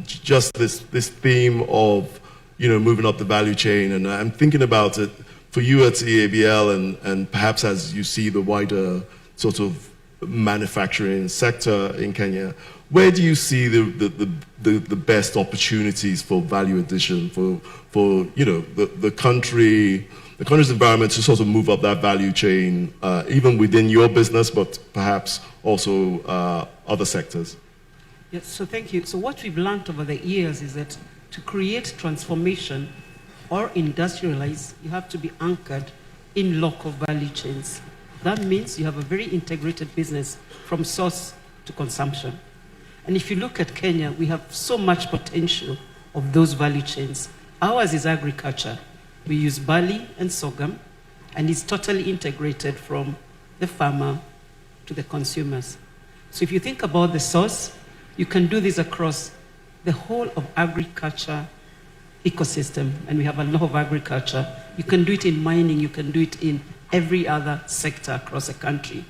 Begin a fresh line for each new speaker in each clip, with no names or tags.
just this theme of, moving up the value chain. And I'm thinking about it for you at EABL and perhaps as you see the wider sort of manufacturing sector in Kenya, where do you see the best opportunities for value addition for the country's environment to sort of move up that value chain, even within your business, but perhaps also other sectors?
Yes, so thank you. So what we've learned over the years is that to create transformation or industrialize, you have to be anchored in local value chains. That means you have a very integrated business from source to consumption. And if you look at Kenya, we have so much potential of those value chains. Ours is agriculture. We use barley and sorghum, and it's totally integrated from the farmer to the consumers. So if you think about the source, you can do this across the whole of agriculture ecosystem, and we have a lot of agriculture. You can do it in mining, you can do it in every other sector across the country.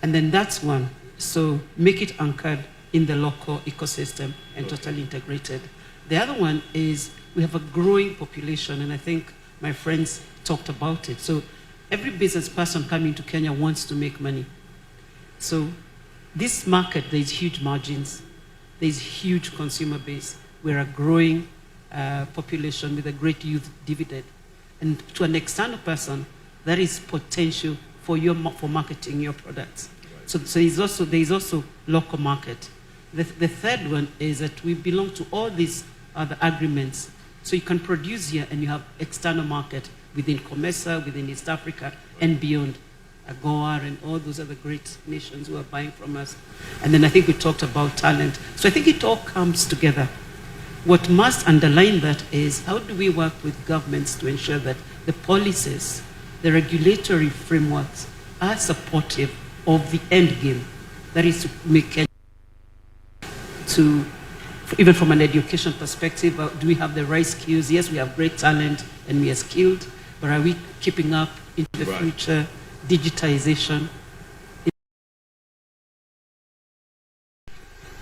And then that's one. So make it anchored in the local ecosystem and totally integrated. The other one is we have a growing population, and I think my friends talked about it. So every business person coming to Kenya wants to make money. So this market, there's huge margins, there's huge consumer base. We're a growing population with a great youth dividend. And to an external person, there is potential for marketing your products. Right. So there is also local market. The third one is that we belong to all these other agreements. So you can produce here and you have external market within COMESA, within East Africa, and beyond. AGOA and all those other great nations who are buying from us. And then I think we talked about talent. So I think it all comes together. What must underline that is how do we work with governments to ensure that the policies, the regulatory frameworks are supportive of the end game. That is to make Kenya even from an education perspective, do we have the right skills? Yes, we have great talent and we are skilled, but are we keeping up into the future? Digitization.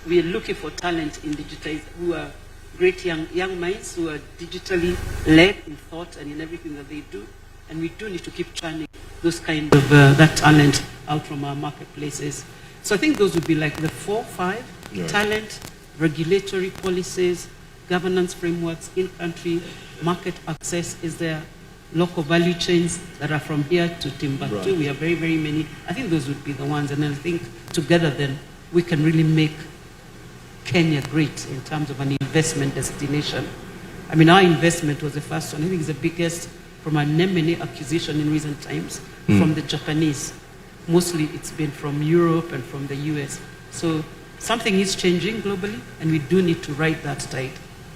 We are looking for talent in digitization who are great young minds who are digitally led in thought and in everything that they do. And we do need to keep churning those kind of that talent out from our marketplaces. So I think those would be like the 4, 5, talent, regulatory policies, governance frameworks in country, market access. Is there local value chains that are from here to Timbuktu? Right. We have very, very many. I think those would be the ones. And then I think together then we can really make Kenya great in terms of an investment destination. I mean, our investment was the first one. I think it's the biggest from an M&A acquisition in recent times from the Japanese. Mostly it's been from Europe and from the US. So something is changing globally, and we do need to ride that tide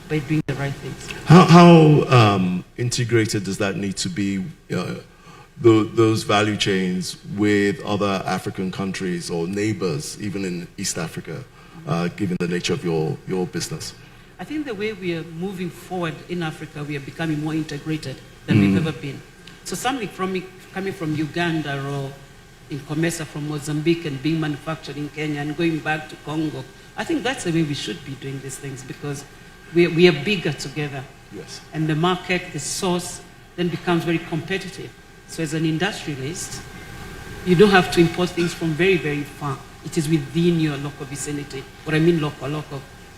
by doing the right things.
How integrated does that need to be, those value chains with other African countries or neighbors, even in East Africa, given the nature of your business?
I think the way we are moving forward in Africa, we are becoming more integrated than we've ever been. So something coming from Uganda or in COMESA from Mozambique and being manufactured in Kenya and going back to Congo, I think that's the way we should be doing these things because we are bigger together.
Yes.
And the market, the source, then becomes very competitive. So as an industrialist, you don't have to import things from very, very far. It is within your local vicinity. What I mean local,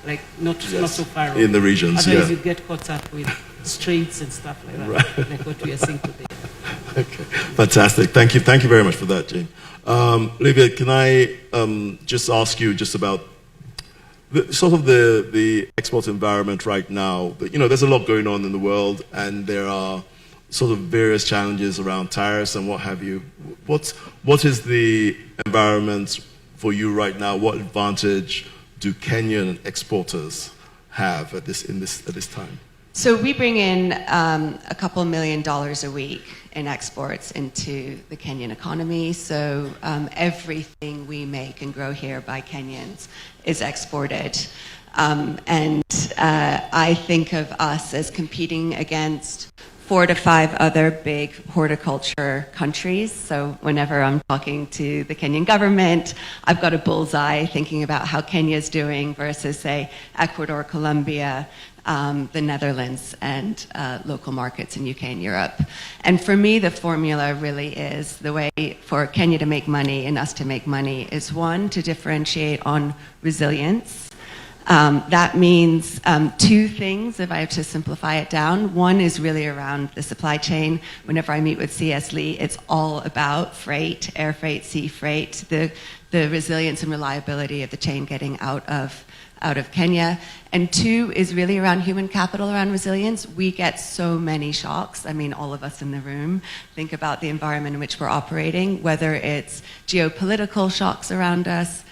like not so far away.
In the regions,
otherwise you get caught up with straits and stuff like that, right. Like what we are seeing today.
Okay, fantastic. Thank you very much for that, Jane. Olivia, can I just ask you just about the export environment right now? There's a lot going on in the world, and there are sort of various challenges around tariffs and what have you. What is the environment for you right now? What advantage do Kenyan exporters have at this time?
So we bring in a couple $1 million a week in exports into the Kenyan economy. So everything we make and grow here by Kenyans is exported. And I think of us as competing against 4 to 5 other big horticulture countries. So whenever I'm talking to the Kenyan government, I've got a bullseye thinking about how Kenya's doing versus, say, Ecuador, Colombia, the Netherlands, and local markets in UK and Europe. And for me, the formula really is the way for Kenya to make money and us to make money is, one, to differentiate on resilience. That means 2 things, if I have to simplify it down. One is really around the supply chain. Whenever I meet with C.S. Lee, it's all about freight, air freight, sea freight, the resilience and reliability of the chain getting out of Kenya. And 2 is really around human capital, around resilience. We get so many shocks. I mean, all of us in the room think about the environment in which we're operating, whether it's geopolitical shocks around us,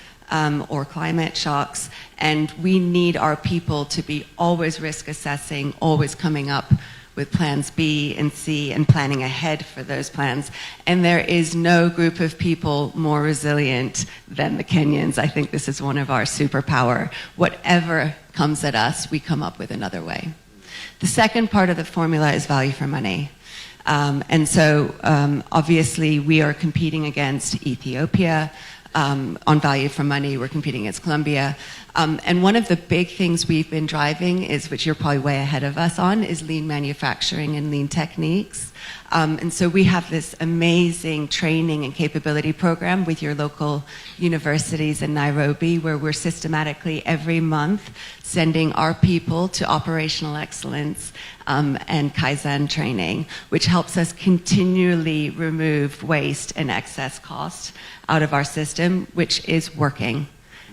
or climate shocks, and we need our people to be always risk assessing, always coming up with plans B and C and planning ahead for those plans. And there is no group of people more resilient than the Kenyans. I think this is one of our superpower. Whatever comes at us, we come up with another way. The second part of the formula is value for money. And so obviously we are competing against Ethiopia, on value for money. We're competing against Colombia. And one of the big things we've been driving is, which you're probably way ahead of us on, is lean manufacturing and lean techniques. And so we have this amazing training and capability program with your local universities in Nairobi, where we're systematically every month sending our people to operational excellence and Kaizen training, which helps us continually remove waste and excess cost out of our system, which is working.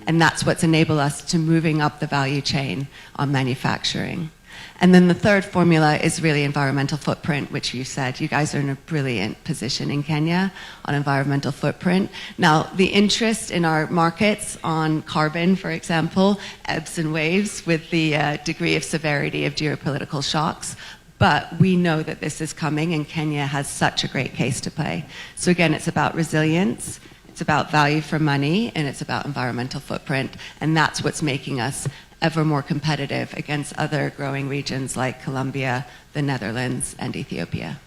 And that's what's enabled us to moving up the value chain on manufacturing. And then the third formula is really environmental footprint, which you said. You guys are in a brilliant position in Kenya on environmental footprint. Now, the interest in our markets on carbon, for example, ebbs and waves with the degree of severity of geopolitical shocks. But we know that this is coming, and Kenya has such a great case to play. So again, it's about resilience, it's about value for money, and it's about environmental footprint. And that's what's making us ever more competitive against other growing regions like Colombia, the Netherlands, and Ethiopia.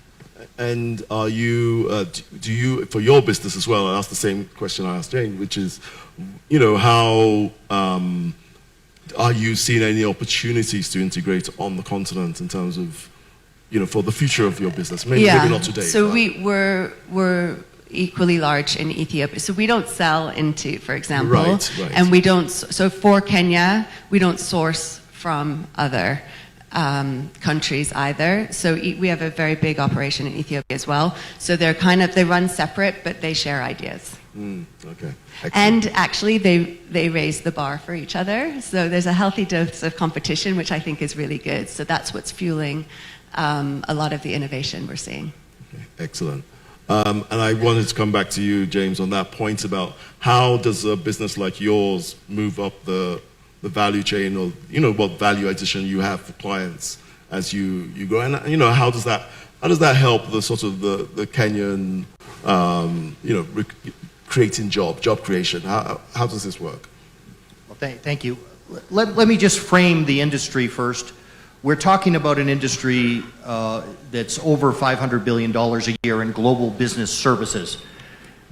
And are you, do you, for your business as well, I asked the same question I asked Jane, which is, you know, how are you seeing any opportunities to integrate on the continent in terms of, you know, for the future of your business? Maybe not today.
So we're equally large in Ethiopia. So we don't sell into, for example,
right.
And we don't, so for Kenya, we don't source from other countries either. So we have a very big operation in Ethiopia as well. So they're kind of, they run separate, but they share ideas.
Okay. Excellent.
And actually they raise the bar for each other. So there's a healthy dose of competition, which I think is really good. So that's what's fueling a lot of the innovation we're seeing.
Okay. Excellent. And I wanted to come back to you, James, on that point about how does a business like yours move up the value chain, or, you know, what value addition you have for clients as you grow, and, you know, how does that help the sort of the Kenyan, you know, creating job creation? How does this work?
Well, thank you. Let me just frame the industry first. We're talking about an industry that's over $500 billion a year in global business services.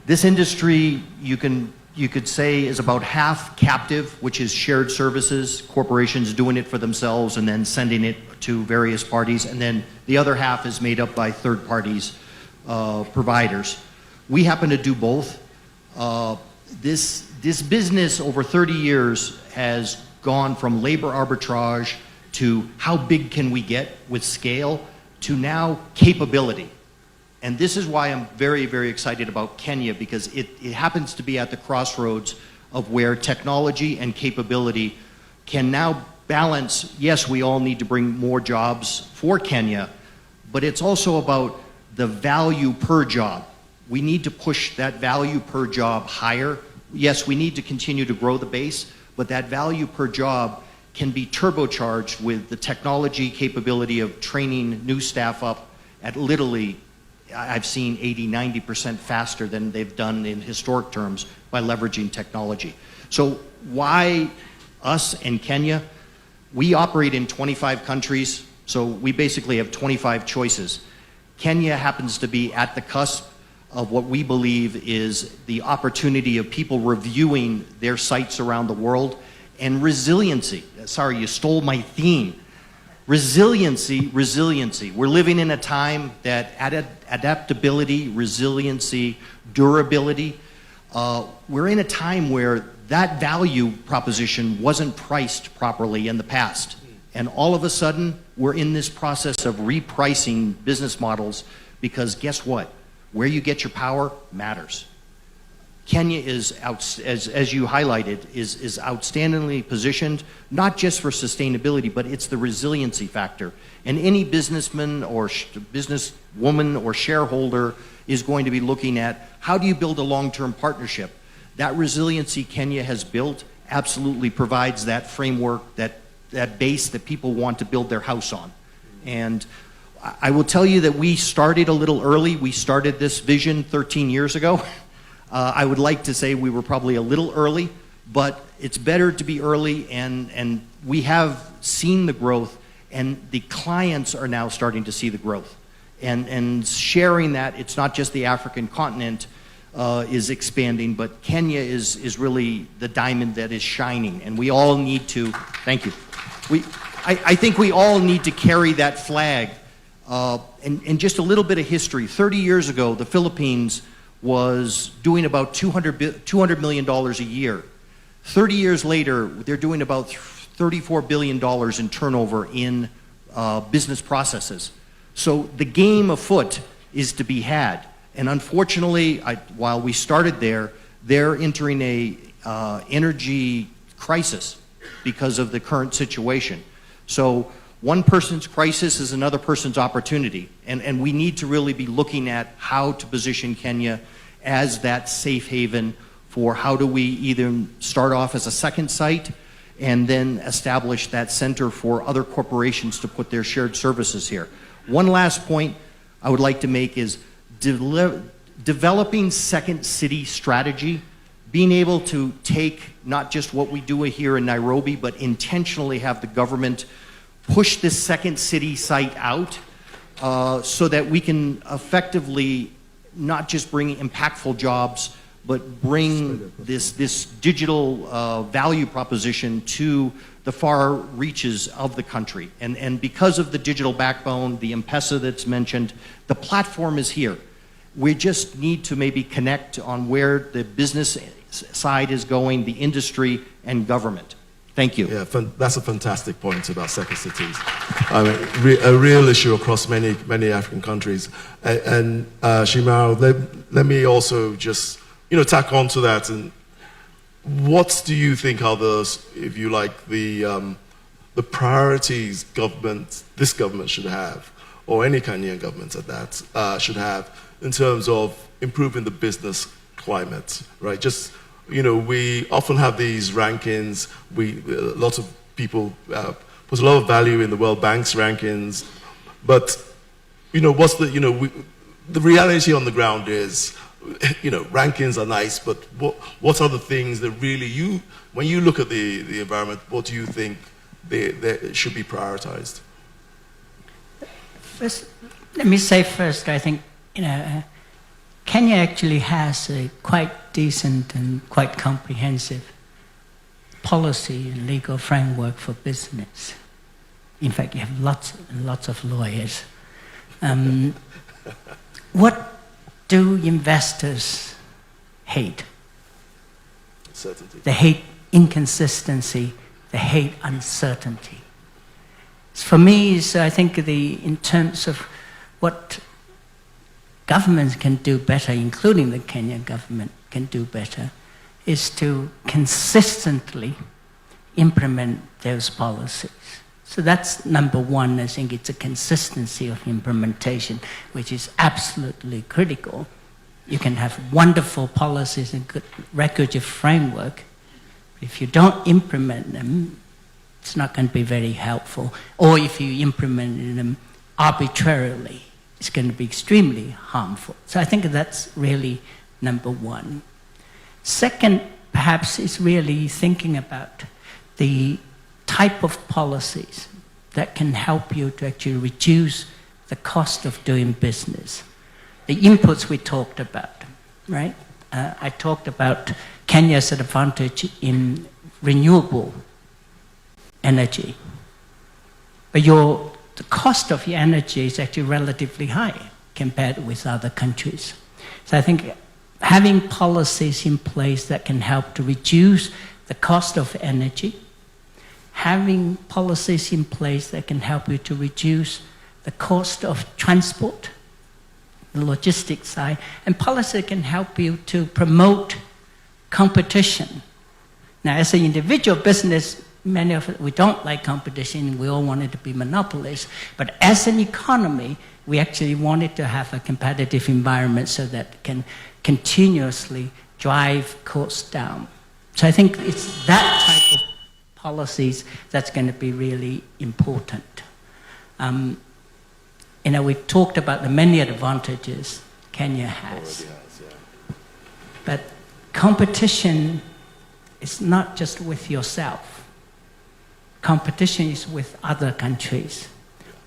This industry, you could say, is about half captive, which is shared services, corporations doing it for themselves and then sending it to various parties, and then the other half is made up by third parties, providers. We happen to do both. This business over 30 years has gone from labor arbitrage to how big can we get with scale, to now capability. And this is why I'm very, very excited about Kenya, because it happens to be at the crossroads of where technology and capability can now balance. Yes, we all need to bring more jobs for Kenya, but it's also about the value per job. We need to push that value per job higher. Yes, we need to continue to grow the base, but that value per job can be turbocharged with the technology capability of training new staff up at literally, I've seen 80–90% faster than they've done in historic terms by leveraging technology. So why us and Kenya? We operate in 25 countries. So we basically have 25 choices. Kenya happens to be at the cusp of what we believe is the opportunity of people reviewing their sites around the world, and resiliency. Sorry, you stole my theme. Resiliency, resiliency. We're living in a time that adaptability, resiliency, durability, we're in a time where that value proposition wasn't priced properly in the past. And all of a sudden, we're in this process of repricing business models, because guess what? Where you get your power matters. Kenya is, as you highlighted, is outstandingly positioned, not just for sustainability, but it's the resiliency factor. And any businessman or businesswoman or shareholder is going to be looking at, how do you build a long-term partnership? That resiliency Kenya has built absolutely provides that framework, that base that people want to build their house on. And I will tell you that we started a little early. We started this vision 13 years ago. I would like to say we were probably a little early, but it's better to be early, and we have seen the growth, and the clients are now starting to see the growth. And sharing that, it's not just the African continent is expanding, but Kenya is really the diamond that is shining, and we all need to, thank you. I think we all need to carry that flag. And just a little bit of history. 30 years ago, the Philippines was doing about $200 million a year. 30 years later, they're doing about $34 billion in turnover in business processes. So the game afoot is to be had. And unfortunately, while we started there, they're entering a energy crisis because of the current situation. So one person's crisis is another person's opportunity. And we need to really be looking at how to position Kenya as that safe haven for how do we either start off as a second site and then establish that center for other corporations to put their shared services here. One last point I would like to make is developing second city strategy, being able to take not just what we do here in Nairobi, but intentionally have the government push this second city site out so that we can effectively not just bring impactful jobs, but bring this digital value proposition to the far reaches of the country. And because of the digital backbone, the M-Pesa that's mentioned, the platform is here. We just need to maybe connect on where the business side is going, the industry, and government. Thank you.
Yeah, that's a fantastic point about second cities. I mean, a real issue across many African countries. And Shimao, let me also just tack on to that. And what do you think are if you like, the priorities this government should have, or any Kenyan government at that, should have in terms of improving the business climate, right? Just we often have these rankings. Lots of people put a lot of value in the World Bank's rankings, but what's the reality on the ground is, rankings are nice, but what are the things that really when you look at the environment, what do you think they should be prioritized?
First, let me say first, I think Kenya actually has a quite decent and quite comprehensive policy and legal framework for business. In fact, you have lots and lots of lawyers. What do investors hate?
Certainty.
They hate inconsistency. They hate uncertainty. For me, I think in terms of what governments can do better, including the Kenyan government can do better, is to consistently implement those policies. So that's number one. I think it's a consistency of implementation, which is absolutely critical. You can have wonderful policies and good regulatory framework. If you don't implement them, it's not going to be very helpful. Or if you implement them arbitrarily, it's going to be extremely harmful. So I think that's really number one. Second, perhaps, is really thinking about the type of policies that can help you to actually reduce the cost of doing business. The inputs we talked about, right? I talked about Kenya's advantage in renewable energy. But the cost of your energy is actually relatively high compared with other countries. So I think having policies in place that can help to reduce the cost of energy, having policies in place that can help you to reduce the cost of transport, the logistics side, and policy can help you to promote competition. Now, as an individual business, many of us, we don't like competition, we all want it to be monopolies, but as an economy, we actually want it to have a competitive environment so that it can continuously drive costs down. So I think it's that type of policies that's going to be really important. We talked about the many advantages Kenya has. But competition is not just with yourself. Competition is with other countries.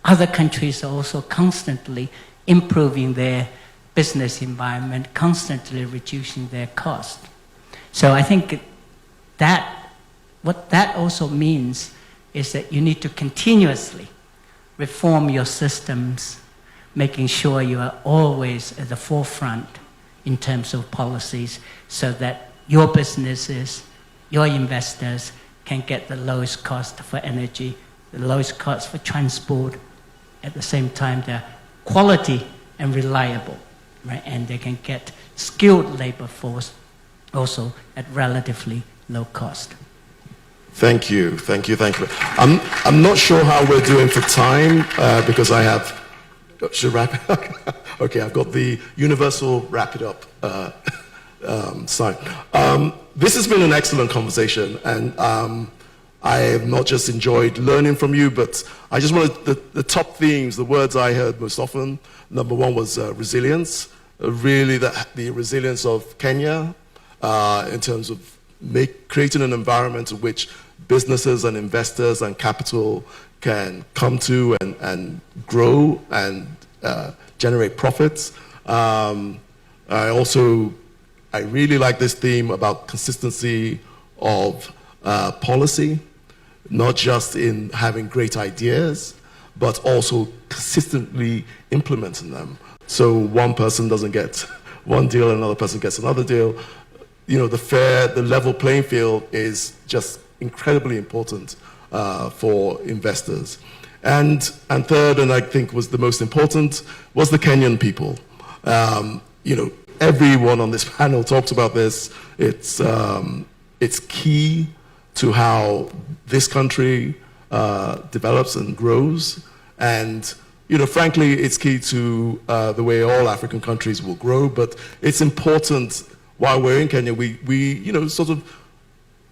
Other countries are also constantly improving their business environment, constantly reducing their cost. So I think that what that also means is that you need to continuously reform your systems, making sure you are always at the forefront in terms of policies so that your businesses, your investors can get the lowest cost for energy, the lowest cost for transport. At the same time, they're quality and reliable, right? And they can get skilled labor force also at relatively low cost.
Thank you. I'm not sure how we're doing for time because I have. Should wrap it up? Okay, I've got the universal wrap it up sign. This has been an excellent conversation, and I have not just enjoyed learning from you, but I just wanted the top themes, the words I heard most often. Number one was resilience, really the resilience of Kenya in terms of creating an environment in which businesses and investors and capital can come to and grow and generate profits. I really like this theme about consistency of policy, not just in having great ideas, but also consistently implementing them. So one person doesn't get one deal, another person gets another deal. The level playing field is just incredibly important for investors. And third, and I think was the most important, was the Kenyan people. Everyone on this panel talked about this. It's key to how this country develops and grows. And, frankly, it's key to the way all African countries will grow. But it's important while we're in Kenya, we sort of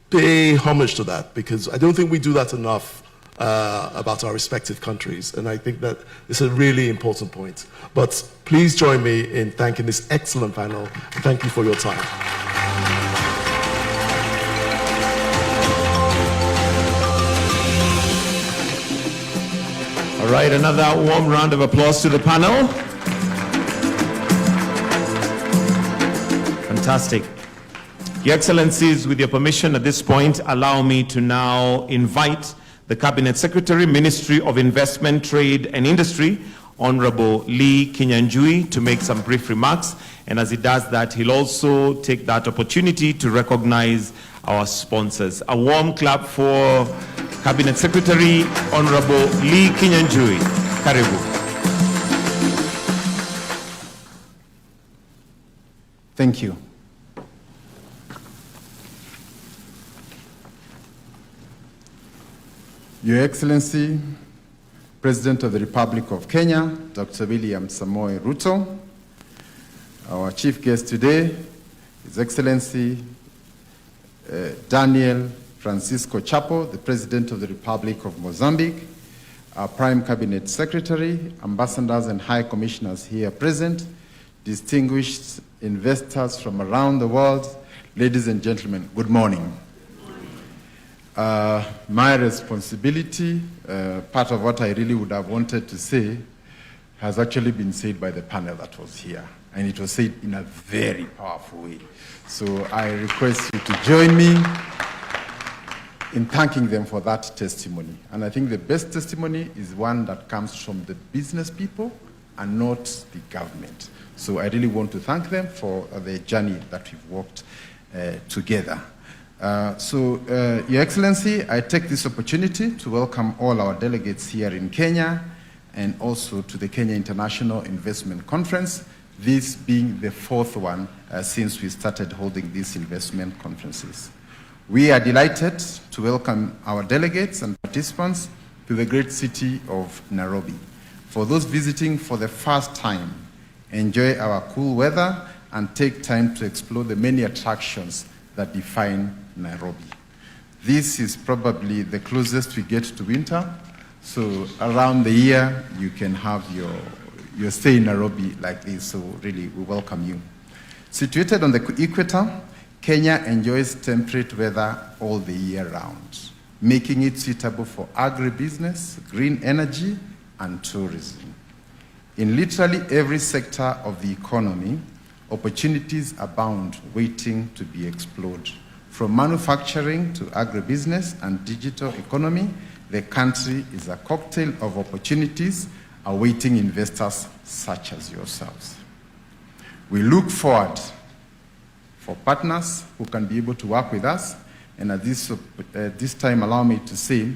pay homage to that, because I don't think we do that enough about our respective countries. And I think that it's a really important point. But please join me in thanking this excellent panel. Thank you for your time.
All right, another warm round of applause to the panel. Fantastic. Your Excellencies, with your permission at this point, allow me to now invite the Cabinet Secretary, Ministry of Investment, Trade and Industry, Honorable Lee Kinyanjui, to make some brief remarks. And as he does that, he'll also take that opportunity to recognize our sponsors. A warm clap for Cabinet Secretary, Honorable Lee Kinyanjui. Karibu.
Thank you. Your Excellency, President of the Republic of Kenya, Dr. William Samoei Ruto, our chief guest today, His Excellency Daniel Francisco Chapo, the President of the Republic of Mozambique, our Prime Cabinet Secretary, ambassadors and high commissioners here present, distinguished investors from around the world, ladies and gentlemen, good morning. My responsibility, part of what I really would have wanted to say, has actually been said by the panel that was here. And it was said in a very powerful way. So I request you to join me in thanking them for that testimony. And I think the best testimony is one that comes from the business people and not the government. So I really want to thank them for the journey that we've walked together. Your Excellency, I take this opportunity to welcome all our delegates here in Kenya and also to the Kenya International Investment Conference, this being the fourth one since we started holding these investment conferences. We are delighted to welcome our delegates and participants to the great city of Nairobi. For those visiting for the first time, enjoy our cool weather and take time to explore the many attractions that define Nairobi. This is probably the closest we get to winter, so around the year you can have your stay in Nairobi like this, so really we welcome you. Situated on the equator, Kenya enjoys temperate weather all the year round, making it suitable for agribusiness, green energy, and tourism. In literally every sector of the economy, opportunities abound waiting to be explored. From manufacturing to agribusiness and digital economy, the country is a cocktail of opportunities awaiting investors such as yourselves. We look forward for partners who can be able to work with us, and at this time allow me to say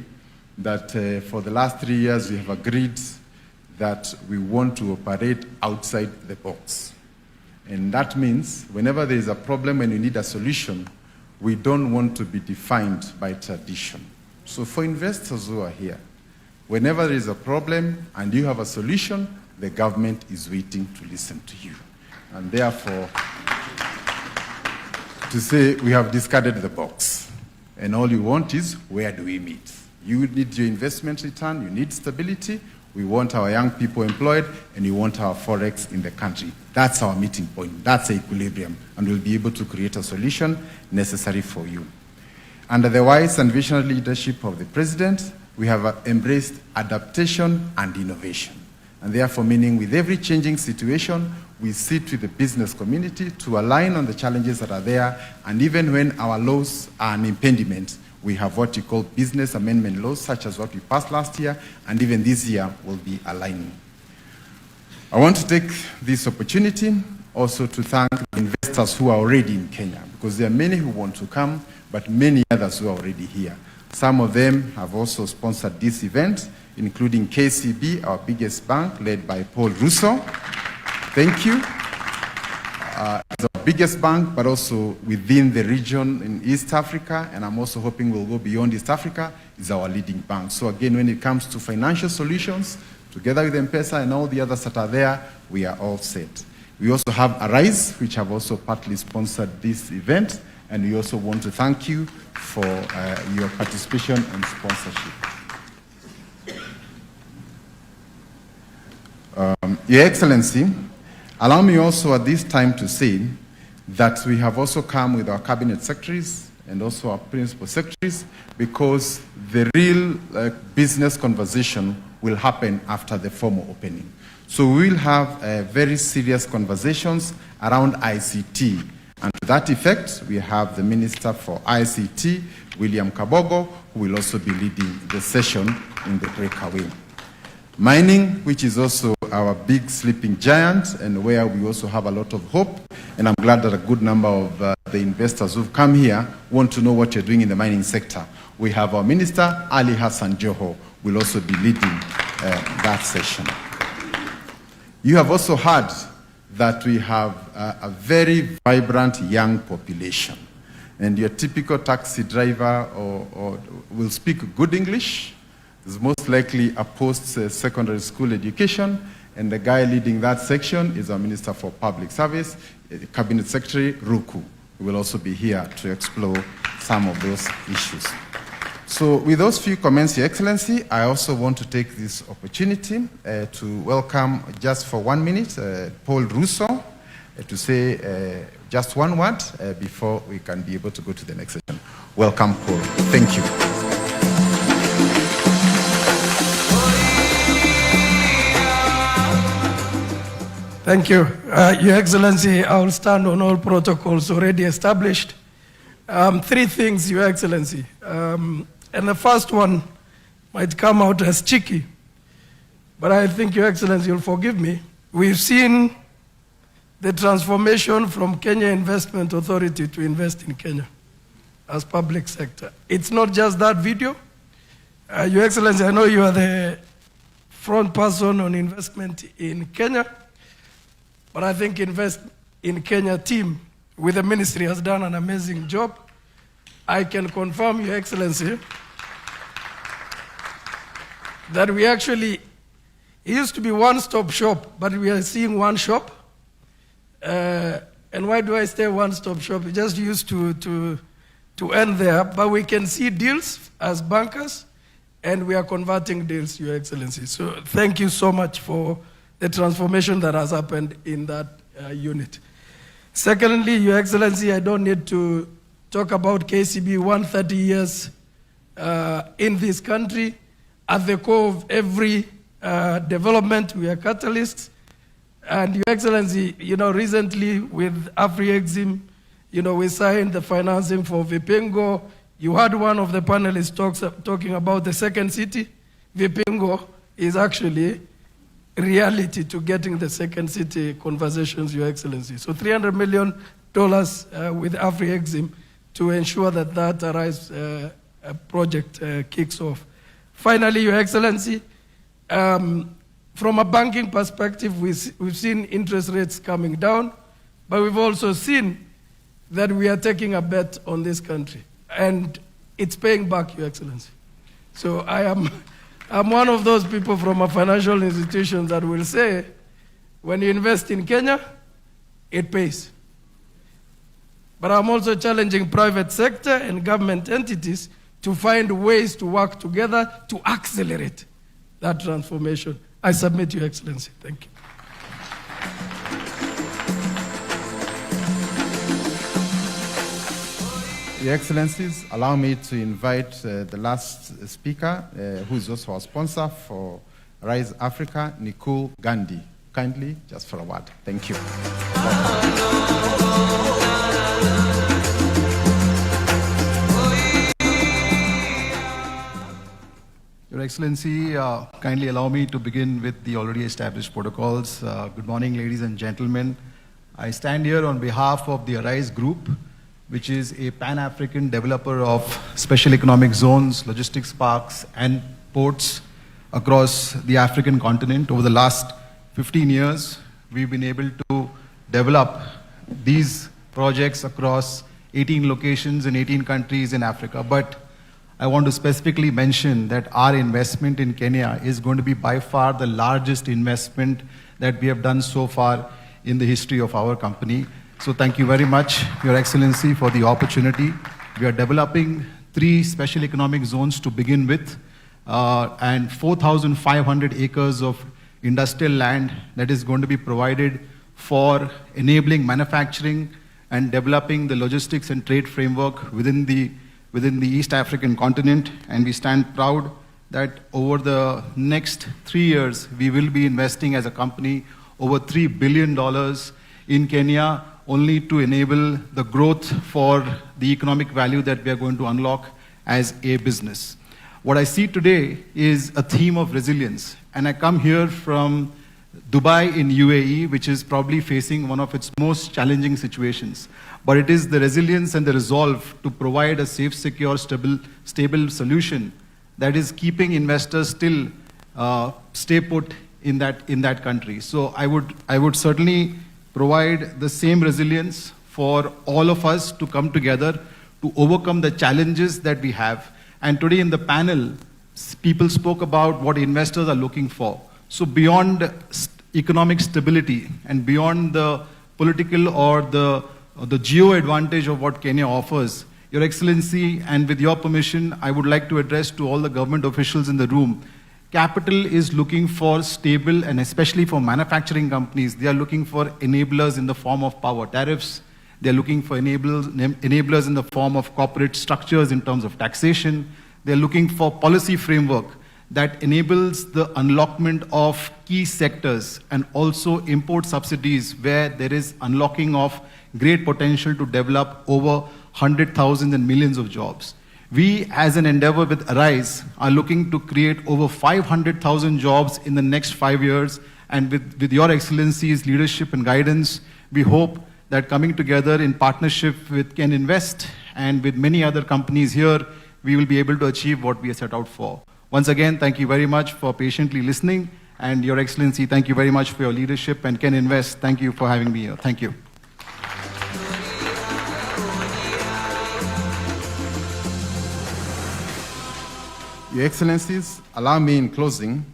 that for the last 3 years we have agreed that we want to operate outside the box. And that means whenever there is a problem and you need a solution, we don't want to be defined by tradition. So for investors who are here, whenever there is a problem and you have a solution, the government is waiting to listen to you. And therefore, to say we have discarded the box, and all you want is, where do we meet? You need your investment return, you need stability, we want our young people employed, and you want our forex in the country. That's our meeting point, that's the equilibrium, and we'll be able to create a solution necessary for you. Under the wise and visionary leadership of the President, we have embraced adaptation and innovation. And therefore, meaning with every changing situation, we sit with the business community to align on the challenges that are there, and even when our laws are an impediment, we have what you call business amendment laws, such as what we passed last year, and even this year will be aligning. I want to take this opportunity also to thank the investors who are already in Kenya, because there are many who want to come, but many others who are already here. Some of them have also sponsored this event, including KCB, our biggest bank, led by Paul Russo. Thank you. It's our biggest bank, but also within the region in East Africa, and I'm also hoping we'll go beyond East Africa, is our leading bank. So again, when it comes to financial solutions, together with M-Pesa and all the others that are there, we are all set. We also have Arise, which have also partly sponsored this event, and we also want to thank you for your participation and sponsorship. Your Excellency, allow me also at this time to say that we have also come with our cabinet secretaries and also our principal secretaries, because the real business conversation will happen after the formal opening. So we will have very serious conversations around ICT. And to that effect, we have the Minister for ICT, William Kabogo, who will also be leading the session in the breakaway. Mining, which is also our big sleeping giant, and where we also have a lot of hope, and I'm glad that a good number of the investors who've come here want to know what you're doing in the mining sector. We have our Minister, Ali Hassan Joho, will also be leading that session. You have also heard that we have a very vibrant young population. And your typical taxi driver or will speak good English, is most likely a post-secondary school education, and the guy leading that section is our Minister for Public Service, Cabinet Secretary Ruku, who will also be here to explore some of those issues. So with those few comments, Your Excellency, I also want to take this opportunity to welcome, just for 1 minute, Paul Russo, to say just one word before we can be able to go to the next session. Welcome, Paul. Thank you.
Thank you. Your Excellency, I will stand on all protocols already established. Three things, Your Excellency. And the first one might come out as cheeky, but I think, Your Excellency, you'll forgive me. We've seen the transformation from Kenya Investment Authority to invest in Kenya as public sector. It's not just that video. Your Excellency, I know you are the front person on investment in Kenya, but I think Invest in Kenya team with the ministry has done an amazing job. I can confirm, Your Excellency, that we actually, it used to be one-stop shop, but we are seeing one shop. And why do I say one-stop shop? It just used to end there, but we can see deals as bankers, and we are converting deals, Your Excellency. So thank you so much for the transformation that has happened in that unit. Secondly, Your Excellency, I don't need to talk about KCB 130 years in this country. At the core of every development, we are catalysts. And Your Excellency, recently with AfriExim, we signed the financing for Vipingo. You had one of the panelists talking about the second city. Vipingo is actually reality to getting the second city conversations, Your Excellency. So $300 million with AfriExim to ensure that that Arise project kicks off. Finally, Your Excellency, from a banking perspective, we've seen interest rates coming down, but we've also seen that we are taking a bet on this country, and it's paying back, Your Excellency. So I'm one of those people from a financial institution that will say, when you invest in Kenya, it pays. But I'm also challenging private sector and government entities to find ways to work together to accelerate that transformation. I submit, Your Excellency. Thank you.
Your Excellencies, allow me to invite the last speaker, who is also our sponsor for Rise Africa, Nicole Gandhi. Kindly, just for a word. Thank you.
Your Excellency, kindly allow me to begin with the already established protocols. Good morning, ladies and gentlemen. I stand here on behalf of the Arise Group, which is a Pan-African developer of special economic zones, logistics parks, and ports across the African continent. Over the last 15 years, we've been able to develop these projects across 18 locations in 18 countries in Africa. But I want to specifically mention that our investment in Kenya is going to be by far the largest investment that we have done so far in the history of our company. So thank you very much, Your Excellency, for the opportunity. We are developing 3 special economic zones to begin with, and 4,500 acres of industrial land that is going to be provided for enabling manufacturing and developing the logistics and trade framework within the East African continent. And we stand proud that over the next 3 years, we will be investing as a company over $3 billion in Kenya, only to enable the growth for the economic value that we are going to unlock as a business. What I see today is a theme of resilience, and I come here from Dubai in UAE, which is probably facing one of its most challenging situations. But it is the resilience and the resolve to provide a safe, secure, stable solution that is keeping investors still stay put in that country. So I would certainly provide the same resilience for all of us to come together to overcome the challenges that we have. And today in the panel, people spoke about what investors are looking for. So beyond economic stability and beyond the political or the geo advantage of what Kenya offers, Your Excellency, and with your permission, I would like to address to all the government officials in the room. Capital is looking for stable, and especially for manufacturing companies, they are looking for enablers in the form of power tariffs. They're looking for enablers in the form of corporate structures in terms of taxation. They're looking for policy framework that enables the unlockment of key sectors and also import subsidies where there is unlocking of great potential to develop over 100,000 and millions of jobs. We, as an endeavor with Arise, are looking to create over 500,000 jobs in the next 5 years, and with Your Excellency's leadership and guidance, we hope that coming together in partnership with Can Invest and with many other companies here, we will be able to achieve what we are set out for. Once again, thank you very much for patiently listening, and Your Excellency, thank you very much for your leadership, and Can Invest, thank you for having me here. Thank you.
Your Excellencies, allow me in closing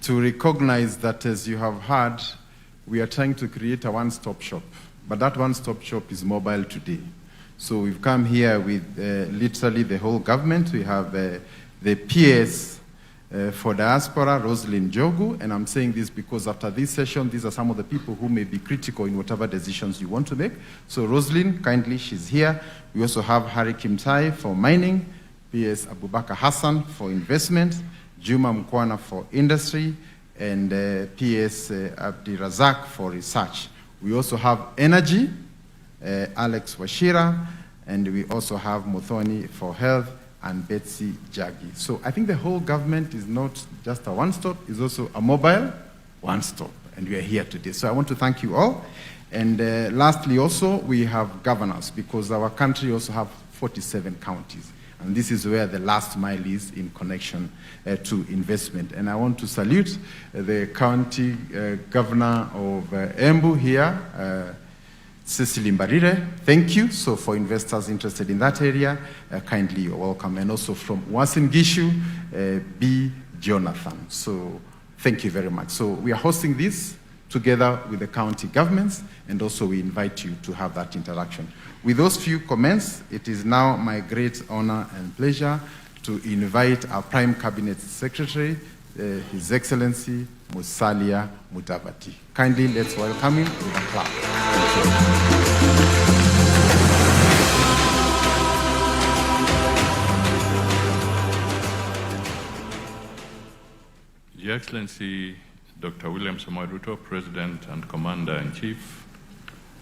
to recognize that, as you have heard, we are trying to create a one-stop shop, but that one-stop shop is mobile today. So we've come here with literally the whole government. We have the PS for diaspora, Rosalind Jogu, and I'm saying this because after this session, these are some of the people who may be critical in whatever decisions you want to make. So Rosalind, kindly, she's here. We also have Harry Kimtai for mining, PS Abubakar Hassan for investment, Juma Mkwana for industry, and PS Abdi Razak for research. We also have energy, Alex Washira, and we also have Muthoni for health, and Betsy Jagi. So I think the whole government is not just a one-stop, it's also a mobile one-stop, and we are here today. So I want to thank you all. And lastly also, we have governors, because our country also have 47 counties. And this is where the last mile is in connection to investment. And I want to salute the county governor of Embu here, Cecily Mbarire. Thank you. So for investors interested in that area, kindly you're welcome. And also from Uasin Gishu, B. Jonathan. So thank you very much. So we are hosting this together with the county governments, and also we invite you to have that interaction. With those few comments, it is now my great honor and pleasure to invite our Prime Cabinet Secretary, His Excellency Musalia Mudavadi. Kindly let's welcome him with a clap.
Your Excellency Dr. William Samoei Ruto, President and Commander-in-Chief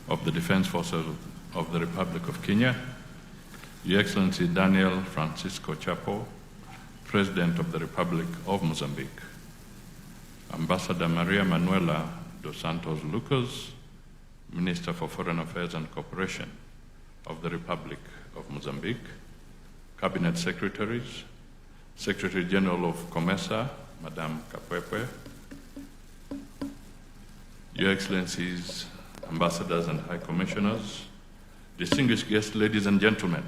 of the Defense Forces of the Republic of Kenya, Your Excellency Daniel Francisco Chapo, President of the Republic of Mozambique, Ambassador Maria Manuela dos Santos Lucas, Minister for Foreign Affairs and Cooperation of the Republic of Mozambique, Cabinet Secretaries, Secretary General of COMESA, Madame Kapwepe, Your Excellencies, Ambassadors and High Commissioners, distinguished guests, ladies and gentlemen.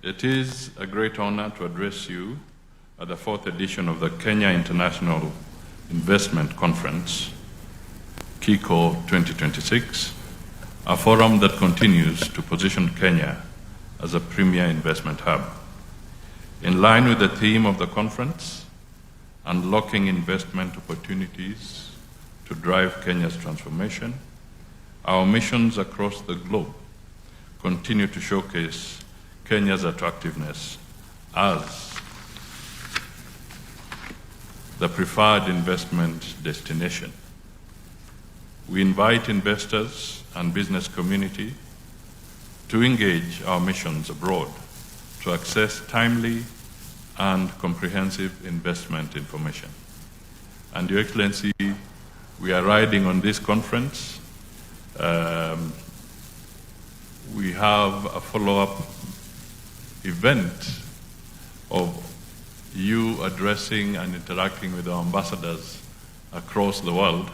It is a great honor to address you at the 4th edition of the Kenya International Investment Conference, KICO 2026, a forum that continues to position Kenya as a premier investment hub. In line with the theme of the conference, unlocking investment opportunities to drive Kenya's transformation, our missions across the globe continue to showcase Kenya's attractiveness as the preferred investment destination. We invite investors and business community to engage our missions abroad to access timely and comprehensive investment information. And Your Excellency, we are riding on this conference. We have a follow-up event of you addressing and interacting with our ambassadors across the world.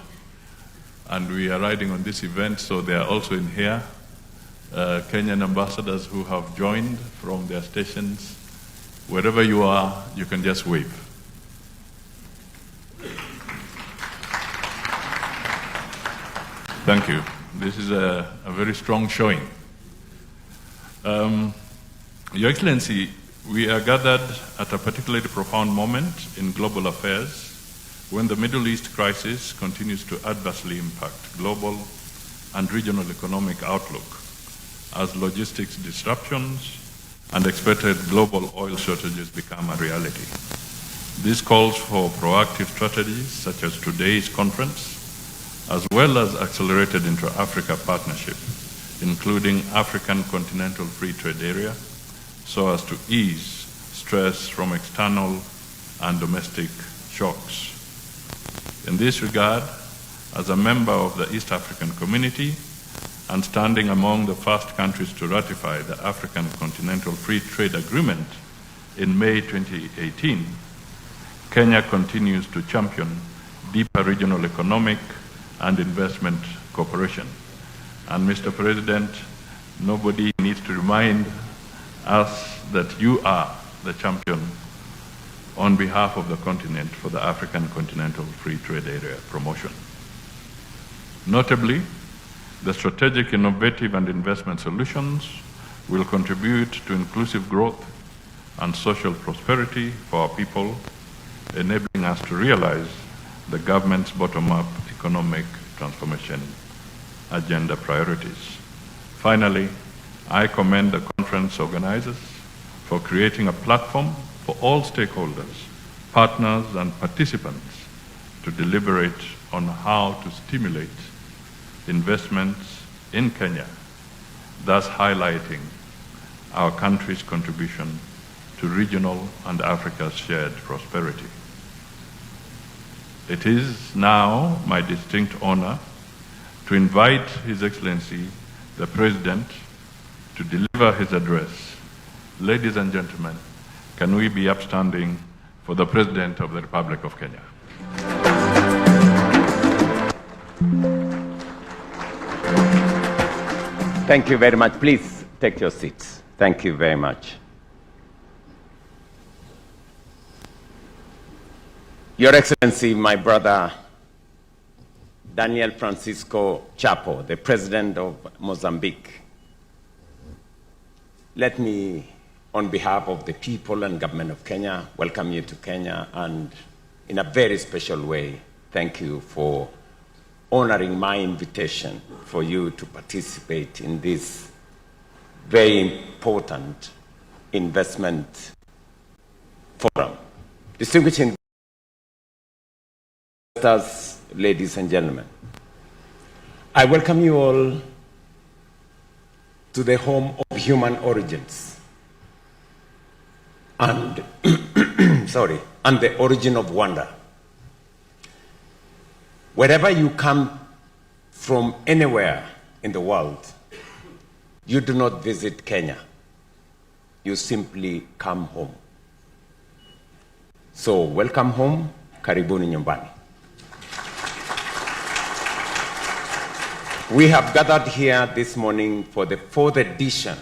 And we are riding on this event, so they are also in here, Kenyan ambassadors who have joined from their stations. Wherever you are, you can just wave. Thank you. This is a very strong showing. Your Excellency, we are gathered at a particularly profound moment in global affairs when the Middle East crisis continues to adversely impact global and regional economic outlook as logistics disruptions and expected global oil shortages become a reality. This calls for proactive strategies such as today's conference, as well as accelerated intra-Africa partnership, including African Continental Free Trade Area, so as to ease stress from external and domestic shocks. In this regard, as a member of the East African Community and standing among the first countries to ratify the African Continental Free Trade Agreement in May 2018, Kenya continues to champion deeper regional economic and investment cooperation. And Mr. President, nobody needs to remind us that you are the champion on behalf of the continent for the African Continental Free Trade Area promotion. Notably, the strategic, innovative, and investment solutions will contribute to inclusive growth and social prosperity for our people, enabling us to realize the government's bottom-up economic transformation agenda priorities. Finally, I commend the conference organizers for creating a platform for all stakeholders, partners, and participants to deliberate on how to stimulate investments in Kenya, thus highlighting our country's contribution to regional and Africa's shared prosperity. It is now my distinct honor to invite His Excellency, the President, to deliver his address. Ladies and gentlemen, can we be upstanding for the President of the Republic of Kenya?
Thank you very much. Please take your seats. Thank you very much. Your Excellency, my brother, Daniel Francisco Chapo, the President of Mozambique, let me, on behalf of the people and government of Kenya, welcome you to Kenya, and in a very special way, thank you for honoring my invitation for you to participate in this very important investment forum. Distinguished investors, ladies and gentlemen, I welcome you all to the home of human origins and, and the origin of wonder. Wherever you come from anywhere in the world, you do not visit Kenya. You simply come home. So welcome home, karibuni nyumbani. We have gathered here this morning for the 4th edition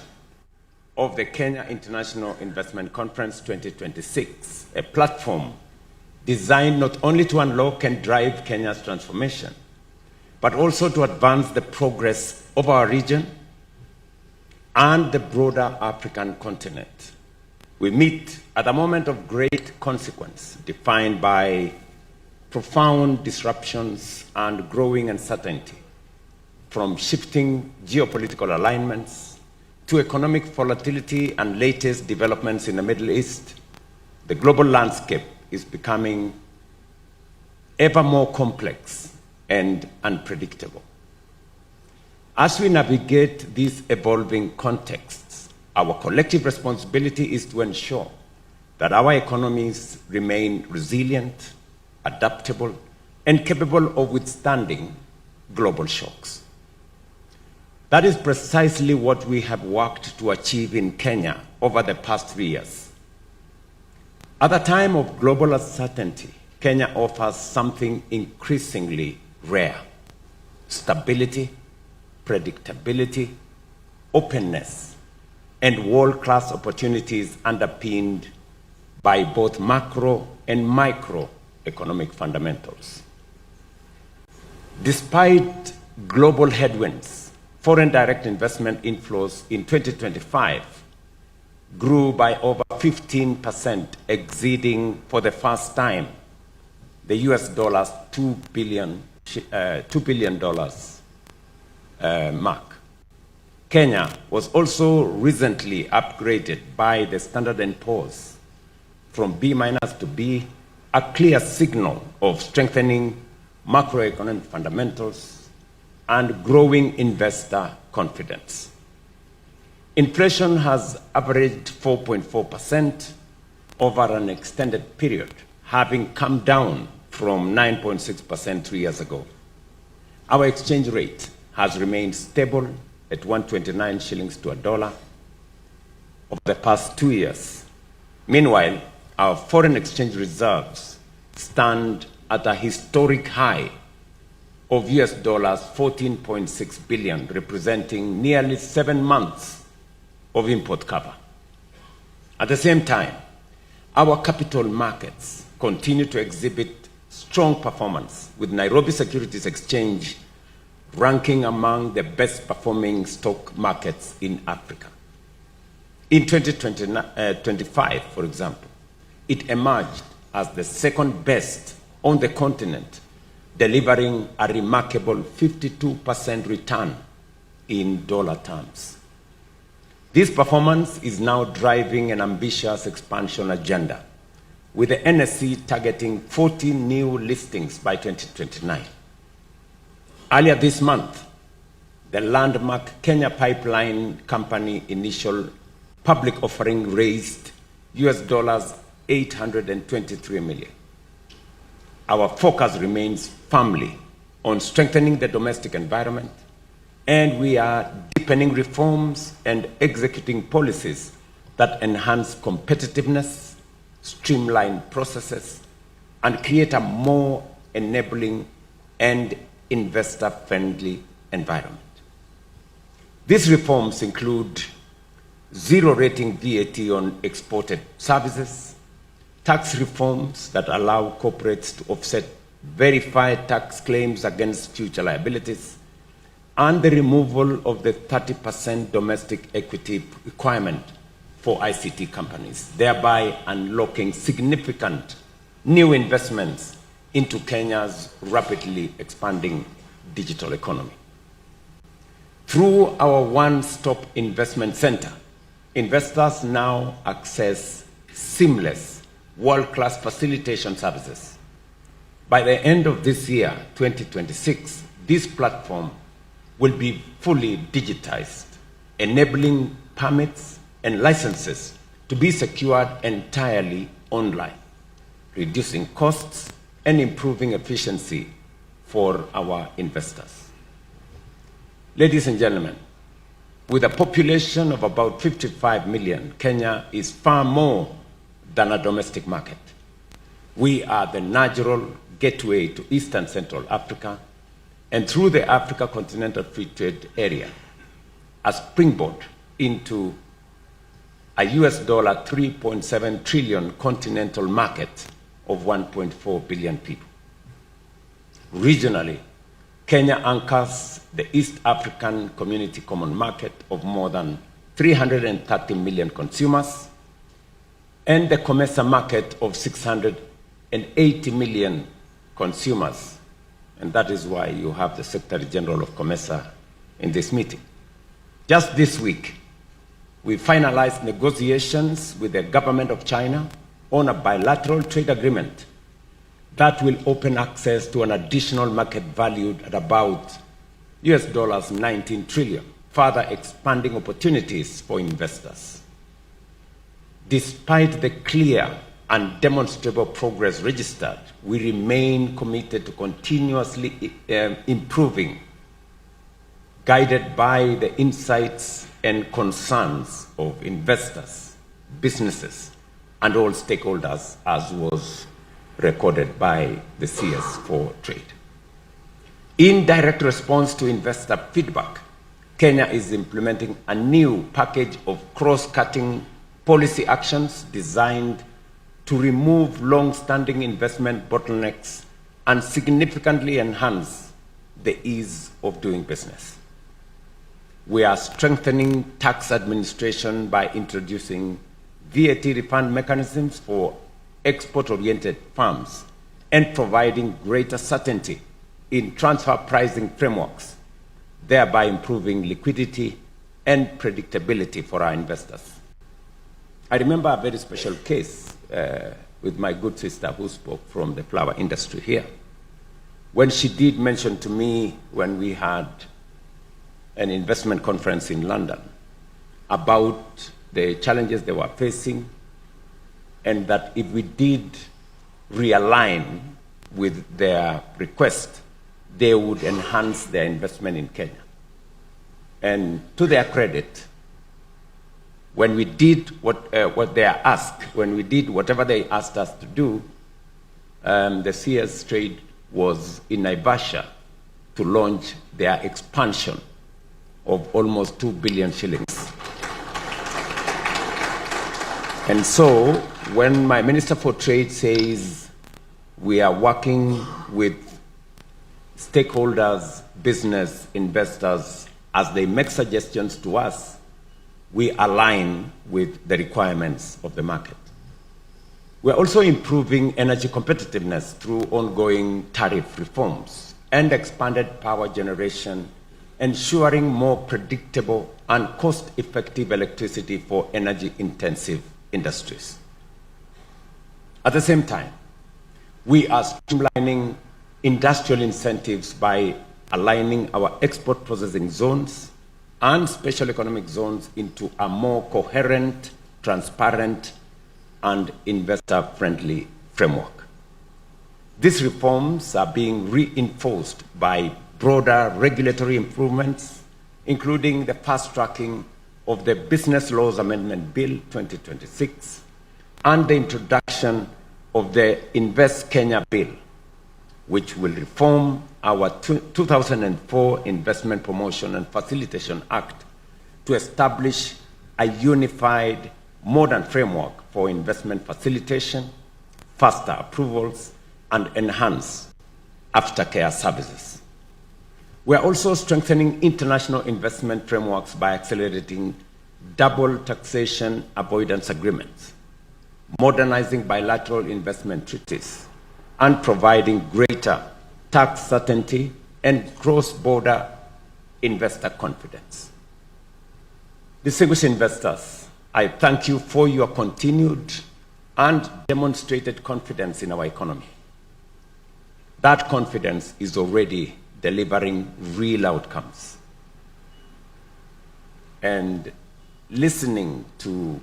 of the Kenya International Investment Conference 2026, a platform designed not only to unlock and drive Kenya's transformation, but also to advance the progress of our region and the broader African continent. We meet at a moment of great consequence, defined by profound disruptions and growing uncertainty, from shifting geopolitical alignments to economic volatility and latest developments in the Middle East. The global landscape is becoming ever more complex and unpredictable. As we navigate these evolving contexts, our collective responsibility is to ensure that our economies remain resilient, adaptable, and capable of withstanding global shocks. That is precisely what we have worked to achieve in Kenya over the past 3 years. At a time of global uncertainty, Kenya offers something increasingly rare: stability, predictability, openness, and world-class opportunities underpinned by both macro and micro economic fundamentals. Despite global headwinds, foreign direct investment inflows in 2025 grew by over 15%, exceeding for the first time the US dollars $2 billion mark. Kenya was also recently upgraded by the Standard & Poor's from B- to B a clear signal of strengthening macroeconomic fundamentals and growing investor confidence. Inflation has averaged 4.4% over an extended period, having come down from 9.6% 3 years ago. Our exchange rate has remained stable at 129 shillings to a dollar over the past 2 years. Meanwhile, our foreign exchange reserves stand at a historic high of US dollars 14.6 billion, representing nearly 7 months of import cover. At the same time, our capital markets continue to exhibit strong performance, with Nairobi Securities Exchange ranking among the best performing stock markets in Africa. In 2025, for example, it emerged as the second best on the continent, delivering a remarkable 52% return in dollar terms. This performance is now driving an ambitious expansion agenda, with the NSE targeting 40 new listings by 2029. Earlier this month, the landmark Kenya Pipeline Company initial public offering raised US dollars 823 million. Our focus remains firmly on strengthening the domestic environment, and we are deepening reforms and executing policies that enhance competitiveness, streamline processes, and create a more enabling and investor-friendly environment. These reforms include zero-rating VAT on exported services, tax reforms that allow corporates to offset verified tax claims against future liabilities, and the removal of the 30% domestic equity requirement for ICT companies, thereby unlocking significant new investments into Kenya's rapidly expanding digital economy. Through our one-stop investment center, investors now access seamless, world-class facilitation services. By the end of this year, 2026, this platform will be fully digitized, enabling permits and licenses to be secured entirely online, reducing costs and improving efficiency for our investors. Ladies and gentlemen, with a population of about 55 million, Kenya is far more than a domestic market. We are the natural gateway to East and Central Africa, and through the Africa Continental Free Trade Area, a springboard into a US dollar 3.7 trillion continental market of 1.4 billion people. Regionally, Kenya anchors the East African Community Common Market of more than 330 million consumers and the COMESA market of 680 million consumers. And that is why you have the Secretary General of COMESA in this meeting. Just this week, we finalized negotiations with the government of China on a bilateral trade agreement that will open access to an additional market valued at about US dollars 19 trillion, further expanding opportunities for investors. Despite the clear and demonstrable progress registered, we remain committed to continuously improving, guided by the insights and concerns of investors, businesses, and all stakeholders, as was recorded by the CS for Trade. In direct response to investor feedback, Kenya is implementing a new package of cross-cutting policy actions designed to remove long-standing investment bottlenecks and significantly enhance the ease of doing business. We are strengthening tax administration by introducing VAT refund mechanisms for export-oriented firms and providing greater certainty in transfer pricing frameworks, thereby improving liquidity and predictability for our investors. I remember a very special case with my good sister who spoke from the flower industry here, when she did mention to me when we had an investment conference in London about the challenges they were facing, and that if we did realign with their request, they would enhance their investment in Kenya. And to their credit, when we did what they asked, when we did whatever they asked us to do, the CS Trade was in Naivasha to launch their expansion of almost 2 billion shillings. And so, when my Minister for Trade says we are working with stakeholders, business, investors, as they make suggestions to us, we align with the requirements of the market. We're also improving energy competitiveness through ongoing tariff reforms and expanded power generation, ensuring more predictable and cost-effective electricity for energy-intensive industries. At the same time, we are streamlining industrial incentives by aligning our export processing zones and special economic zones into a more coherent, transparent, and investor-friendly framework. These reforms are being reinforced by broader regulatory improvements, including the fast-tracking of the Business Laws Amendment Bill 2026 and the introduction of the Invest Kenya Bill, which will reform our 2004 Investment Promotion and Facilitation Act to establish a unified, modern framework for investment facilitation, faster approvals, and enhanced aftercare services. We are also strengthening international investment frameworks by accelerating double taxation avoidance agreements, modernizing bilateral investment treaties, and providing greater tax certainty and cross-border investor confidence. Distinguished investors, I thank you for your continued and demonstrated confidence in our economy. That confidence is already delivering real outcomes. And listening to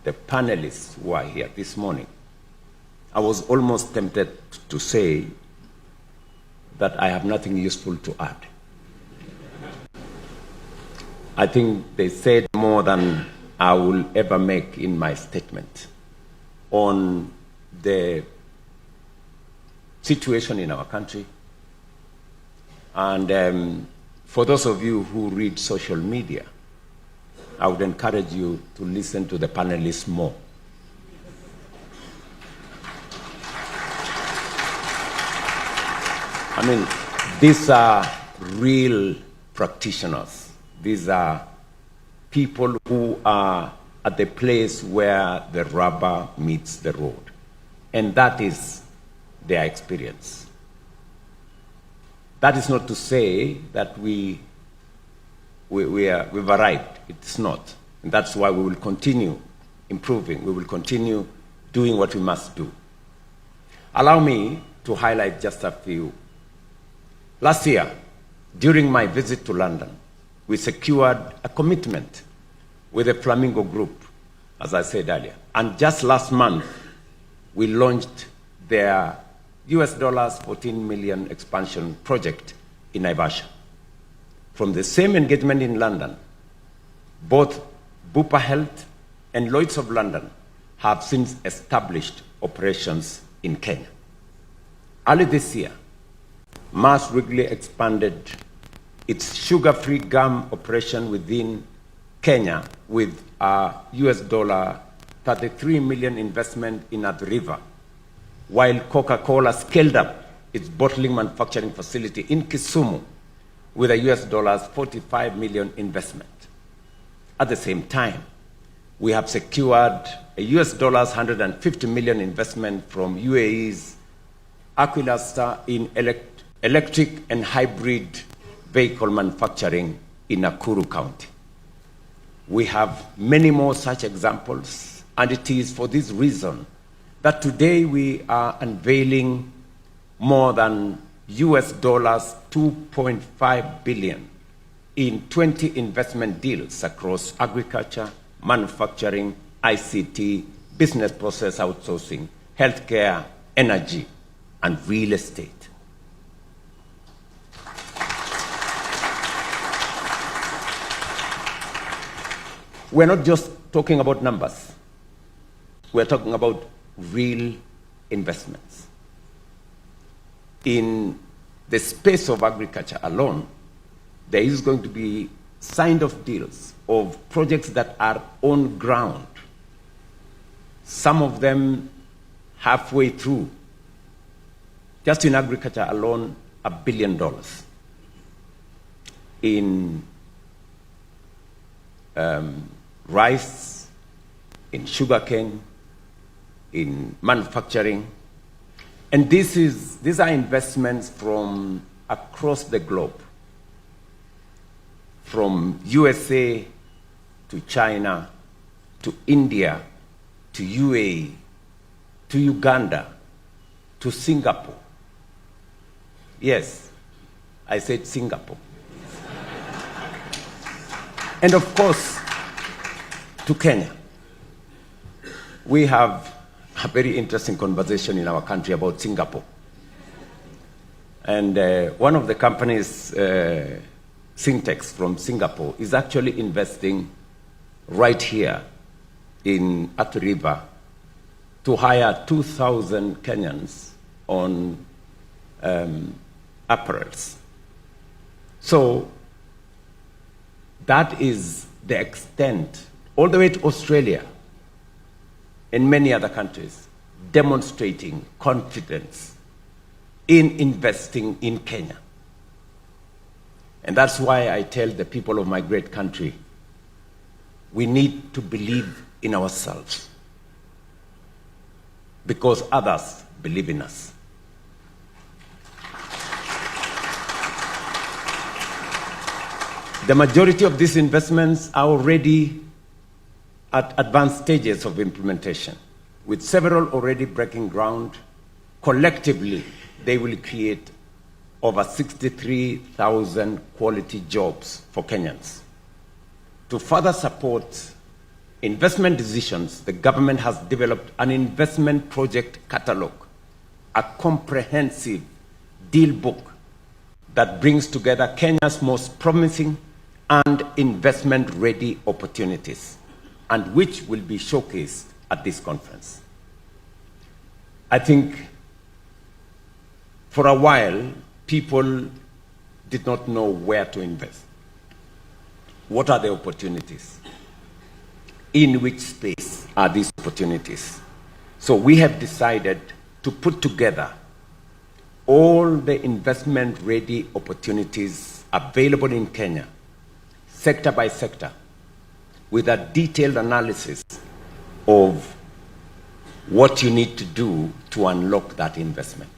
the panelists who are here this morning, I was almost tempted to say that I have nothing useful to add. I think they said more than I will ever make in my statement on the situation in our country. And for those of you who read social media, I would encourage you to listen to the panelists more. I mean, these are real practitioners. These are people who are at the place where the rubber meets the road. And that is their experience. That is not to say that we've arrived. It's not. And that's why we will continue improving. We will continue doing what we must do. Allow me to highlight just a few. Last year, during my visit to London, we secured a commitment with the Flamingo Group, as I said earlier. And just last month, we launched their US $14 million expansion project in Naivasha. From the same engagement in London, both Bupa Health and Lloyds of London have since established operations in Kenya. Early this year, Mars Wrigley expanded its sugar-free gum operation within Kenya with a US $33 million investment in Athi River, while Coca-Cola scaled up its bottling manufacturing facility in Kisumu with a US $45 million investment. At the same time, we have secured a US $150 million investment from UAE's Aquilastar in electric and hybrid vehicle manufacturing in Nakuru County. We have many more such examples, and it is for this reason that today we are unveiling more than US dollars 2.5 billion in 20 investment deals across agriculture, manufacturing, ICT, business process outsourcing, healthcare, energy, and real estate. We're not just talking about numbers. We're talking about real investments. In the space of agriculture alone, there is going to be signed off deals of projects that are on ground. Some of them halfway through. Just in agriculture alone, $1 billion. In rice, in sugarcane, in manufacturing. And these are investments from across the globe, from USA to China, to India, to UAE, to Uganda, to Singapore. Yes, I said Singapore. And of course, to Kenya. We have a very interesting conversation in our country about Singapore. And one of the companies, Syntex from Singapore, is actually investing right here in Athi River to hire 2,000 Kenyans on apparels. So that is the extent, all the way to Australia and many other countries, demonstrating confidence in investing in Kenya. And that's why I tell the people of my great country, we need to believe in ourselves because others believe in us. The majority of these investments are already at advanced stages of implementation, with several already breaking ground. Collectively, they will create over 63,000 quality jobs for Kenyans. To further support investment decisions, the government has developed an investment project catalog, a comprehensive deal book that brings together Kenya's most promising and investment-ready opportunities, and which will be showcased at this conference. I think for a while, people did not know where to invest. What are the opportunities? In which space are these opportunities? So we have decided to put together all the investment-ready opportunities available in Kenya, sector by sector, with a detailed analysis of what you need to do to unlock that investment.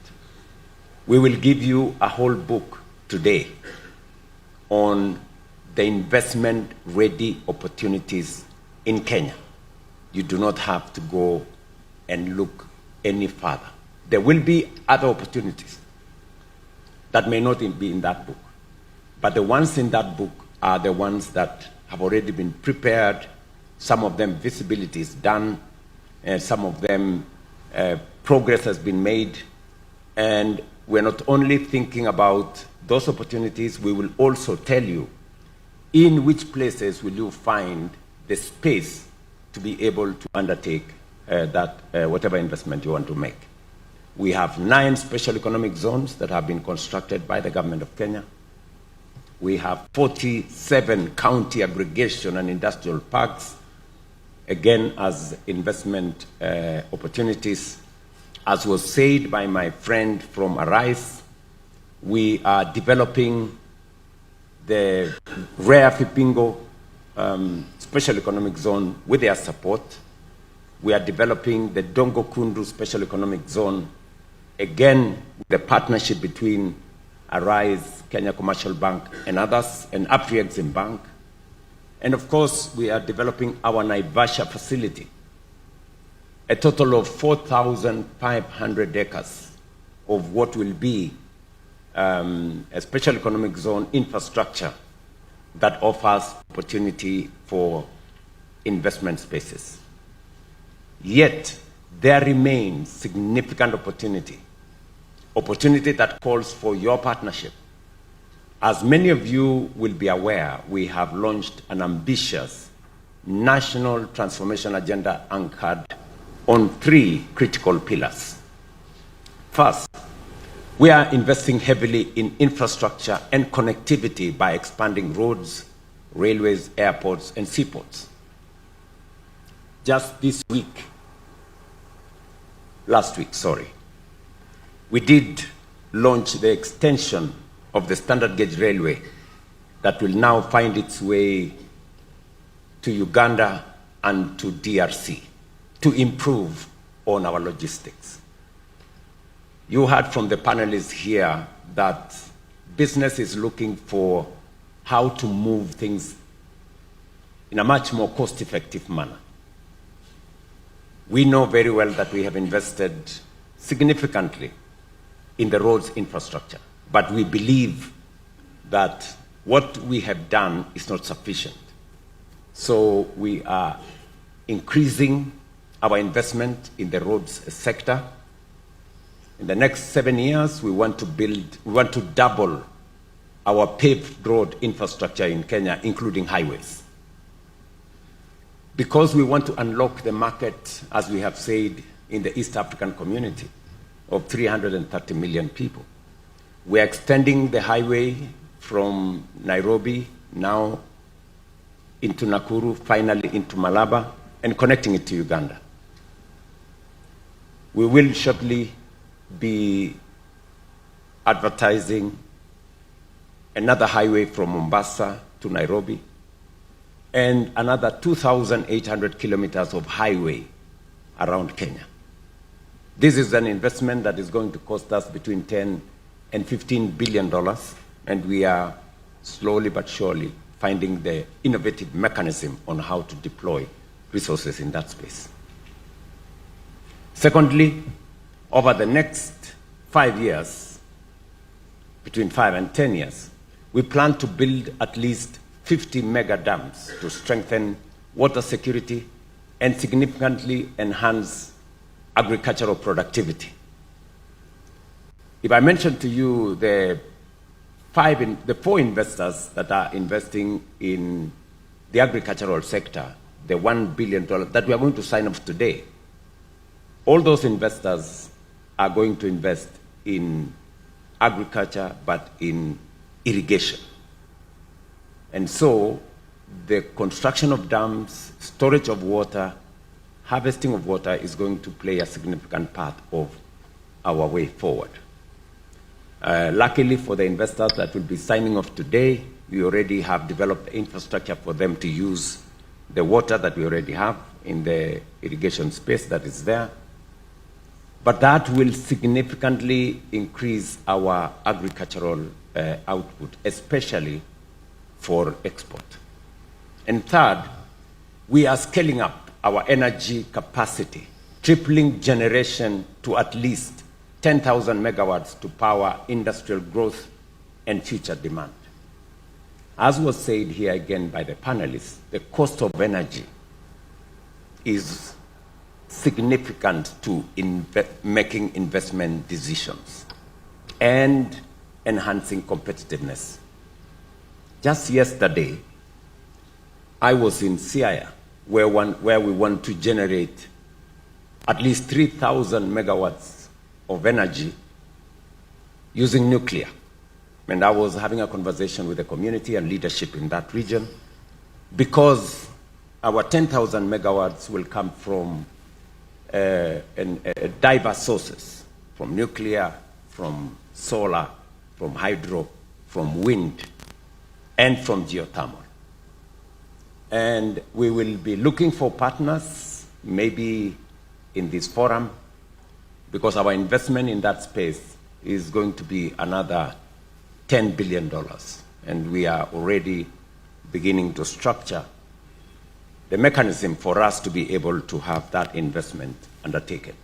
We will give you a whole book today on the investment-ready opportunities in Kenya. You do not have to go and look any further. There will be other opportunities that may not be in that book, but the ones in that book are the ones that have already been prepared. Some of them visibility is done, and some of them progress has been made. And we're not only thinking about those opportunities, we will also tell you in which places will you find the space to be able to undertake whatever investment you want to make. We have 9 special economic zones that have been constructed by the government of Kenya. We have 47 county aggregation and industrial parks, again as investment opportunities. As was said by my friend from Arise, we are developing the Rare Fipingo Special Economic Zone with their support. We are developing the Dongo Kundu Special Economic Zone, again with the partnership between Arise, Kenya Commercial Bank, and others, and Afri-Exim Bank. And of course, we are developing our Naivasha facility a total of 4,500 acres of what will be a special economic zone infrastructure that offers opportunity for investment spaces. Yet, there remains significant opportunity that calls for your partnership. As many of you will be aware, we have launched an ambitious national transformation agenda anchored on 3 critical pillars. First, we are investing heavily in infrastructure and connectivity by expanding roads, railways, airports, and seaports. Just last week, we did launch the extension of the standard gauge railway that will now find its way to Uganda and to DRC to improve on our logistics. You heard from the panelists here that business is looking for how to move things in a much more cost-effective manner. We know very well that we have invested significantly in the roads infrastructure, but we believe that what we have done is not sufficient. So we are increasing our investment in the roads sector. In the next 7 years, we want to double our paved road infrastructure in Kenya, including highways. Because we want to unlock the market, as we have said, in the East African community of 330 million people. We are extending the highway from Nairobi now into Nakuru, finally into Malaba, and connecting it to Uganda. We will shortly be advertising another highway from Mombasa to Nairobi and another 2,800 kilometers of highway around Kenya. This is an investment that is going to cost us between $10 and $15 billion, and we are slowly but surely finding the innovative mechanism on how to deploy resources in that space. Secondly, over the next 5 years, between 5 and 10 years, we plan to build at least 50 mega dams to strengthen water security and significantly enhance agricultural productivity. If I mention to you the 4 investors that are investing in the agricultural sector, the $1 billion that we are going to sign up today, all those investors are going to invest in agriculture, but in irrigation. And so the construction of dams, storage of water, harvesting of water is going to play a significant part of our way forward. Luckily for the investors that will be signing off today, we already have developed the infrastructure for them to use the water that we already have in the irrigation space that is there. But that will significantly increase our agricultural output, especially for export. And third, we are scaling up our energy capacity, tripling generation to at least 10,000 megawatts to power industrial growth and future demand. As was said here again by the panelists, the cost of energy is significant to making investment decisions and enhancing competitiveness. Just yesterday, I was in Siaya, where we want to generate at least 3,000 megawatts of energy using nuclear. And I was having a conversation with the community and leadership in that region, because our 10,000 megawatts will come from diverse sources, from nuclear, from solar, from hydro, from wind, and from geothermal. And we will be looking for partners, maybe in this forum, because our investment in that space is going to be another $10 billion. And we are already beginning to structure the mechanism for us to be able to have that investment undertaken.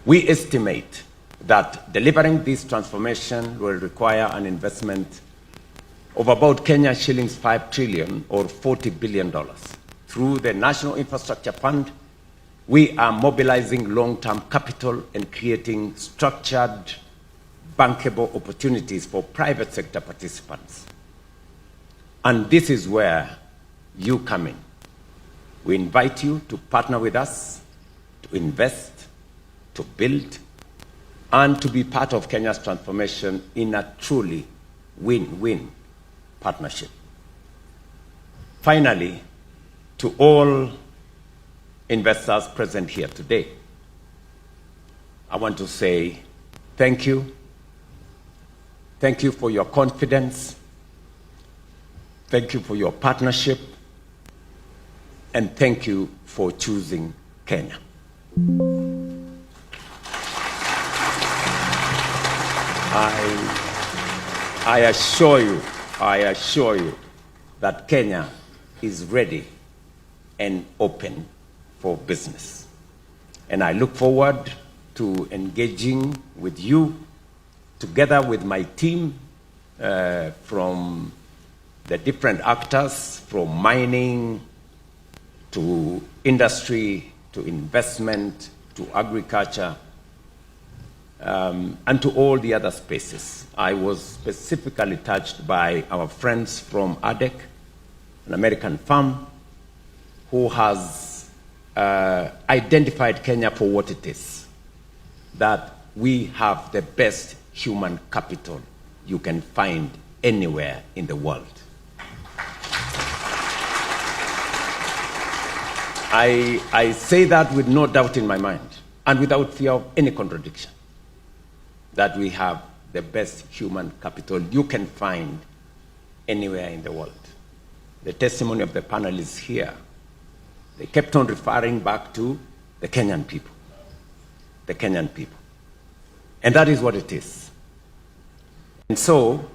We estimate that delivering this transformation will require an investment of about Kenya shillings 5 trillion or $40 billion. Through the National Infrastructure Fund, we are mobilizing long-term capital and creating structured, bankable opportunities for private sector participants. And this is where you come in. We invite you to partner with us, to invest, to build, and to be part of Kenya's transformation in a truly win-win partnership. Finally, to all investors present here today, I want to say thank you. Thank you for your confidence. Thank you for your partnership. And thank you for choosing Kenya. I assure you that Kenya is ready and open for business. And I look forward to engaging with you together with my team from the different actors, from mining to industry, to investment, to agriculture, and to all the other spaces. I was specifically touched by our friends from ADEC, an American firm, who has identified Kenya for what it is, that we have the best human capital you can find anywhere in the world. I say that with no doubt in my mind and without fear of any contradiction, that we have the best human capital you can find anywhere in the world. The testimony of the panel is here. They kept on referring back to the Kenyan people. The Kenyan people. And that is what it is. And so,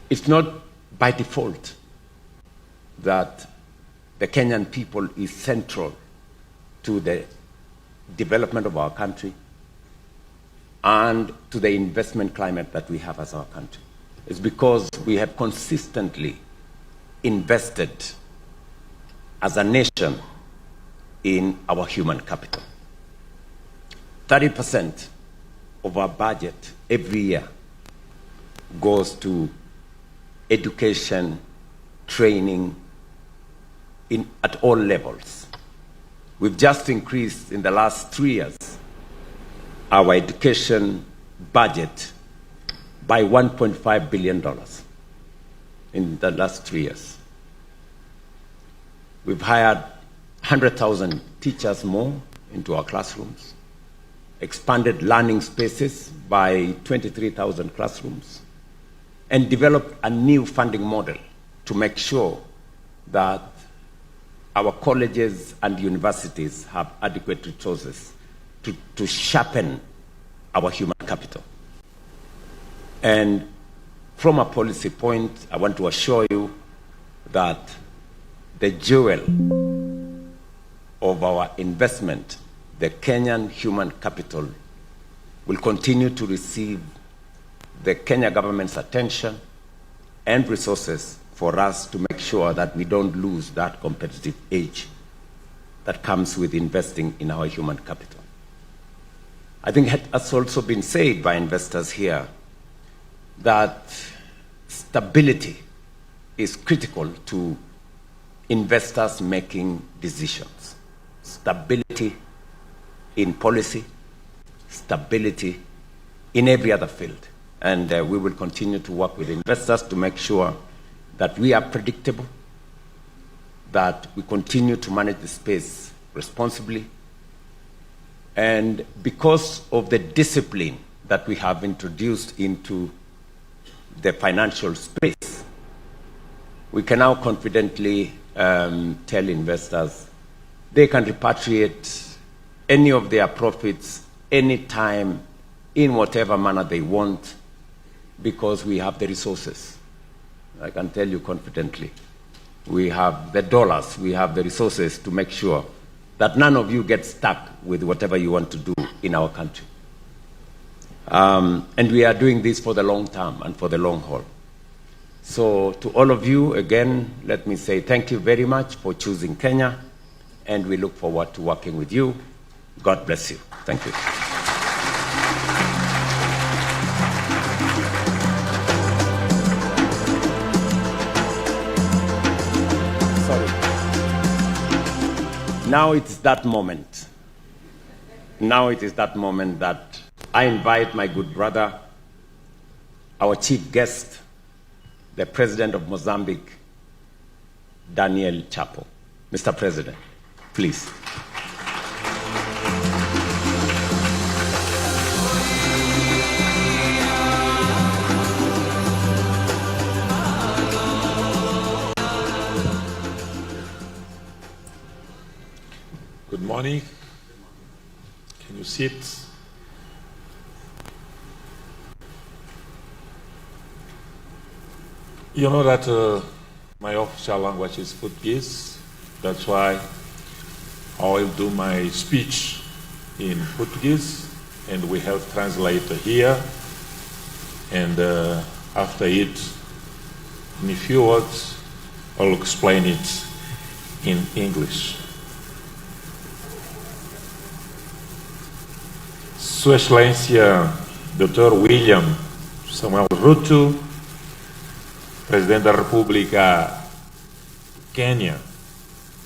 it's not by default that the Kenyan people is central to the development of our country and to the investment climate that we have as our country. It's because we have consistently invested as a nation in our human capital. 30% of our budget every year goes to education, training at all levels. We've just increased in the last 3 years our education budget by $1.5 billion in the last 3 years. We've hired 100,000 teachers more into our classrooms, expanded learning spaces by 23,000 classrooms, and developed a new funding model to make sure that our colleges and universities have adequate resources to sharpen our human capital. And from a policy point, I want to assure you that the jewel of our investment, the Kenyan human capital, will continue to receive the Kenya government's attention and resources for us to make sure that we don't lose that competitive edge that comes with investing in our human capital. I think it has also been said by investors here that stability is critical to investors making decisions. Stability in policy, stability in every other field. And we will continue to work with investors to make sure that we are predictable, that we continue to manage the space responsibly. And because of the discipline that we have introduced into the financial space, we can now confidently tell investors they can repatriate any of their profits anytime, in whatever manner they want, because we have the resources. I can tell you confidently, we have the dollars, we have the resources to make sure that none of you get stuck with whatever you want to do in our country. And we are doing this for the long term and for the long haul. So to all of you, again, let me say thank you very much for choosing Kenya, and we look forward to working with you. God bless you. Thank you. Now it's that moment. Now it is that moment that I invite my good brother, our chief guest, the President of Mozambique, Daniel Chapo. Mr. President, please.
Good morning. Can you sit? You know that my official language is Portuguese. That's why I will do my speech in Portuguese, and we have translator here. And after it, in a few words, I'll explain it in English. Sua Excelência Dr. William Samuel RUTO, Presidente da República do Quênia,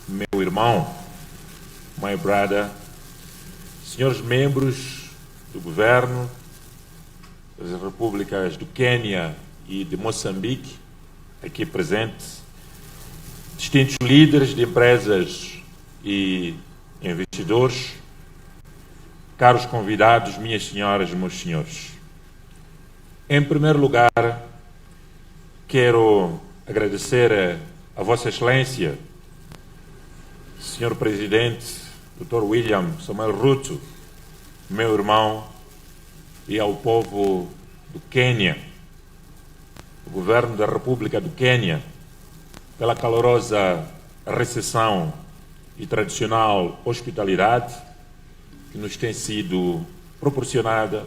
meu irmão, my brother, senhores membros do governo das repúblicas do Quênia e de Moçambique, aqui presentes, distintos líderes de empresas e investidores, caros convidados, minhas senhoras e meus senhores. Em primeiro lugar, quero agradecer a Vossa Excelência, Senhor Presidente, Dr. William Samuel RUTO, meu irmão, e ao povo do Quênia, o Governo da República do Quênia, pela calorosa recepção e tradicional hospitalidade que nos tem sido proporcionada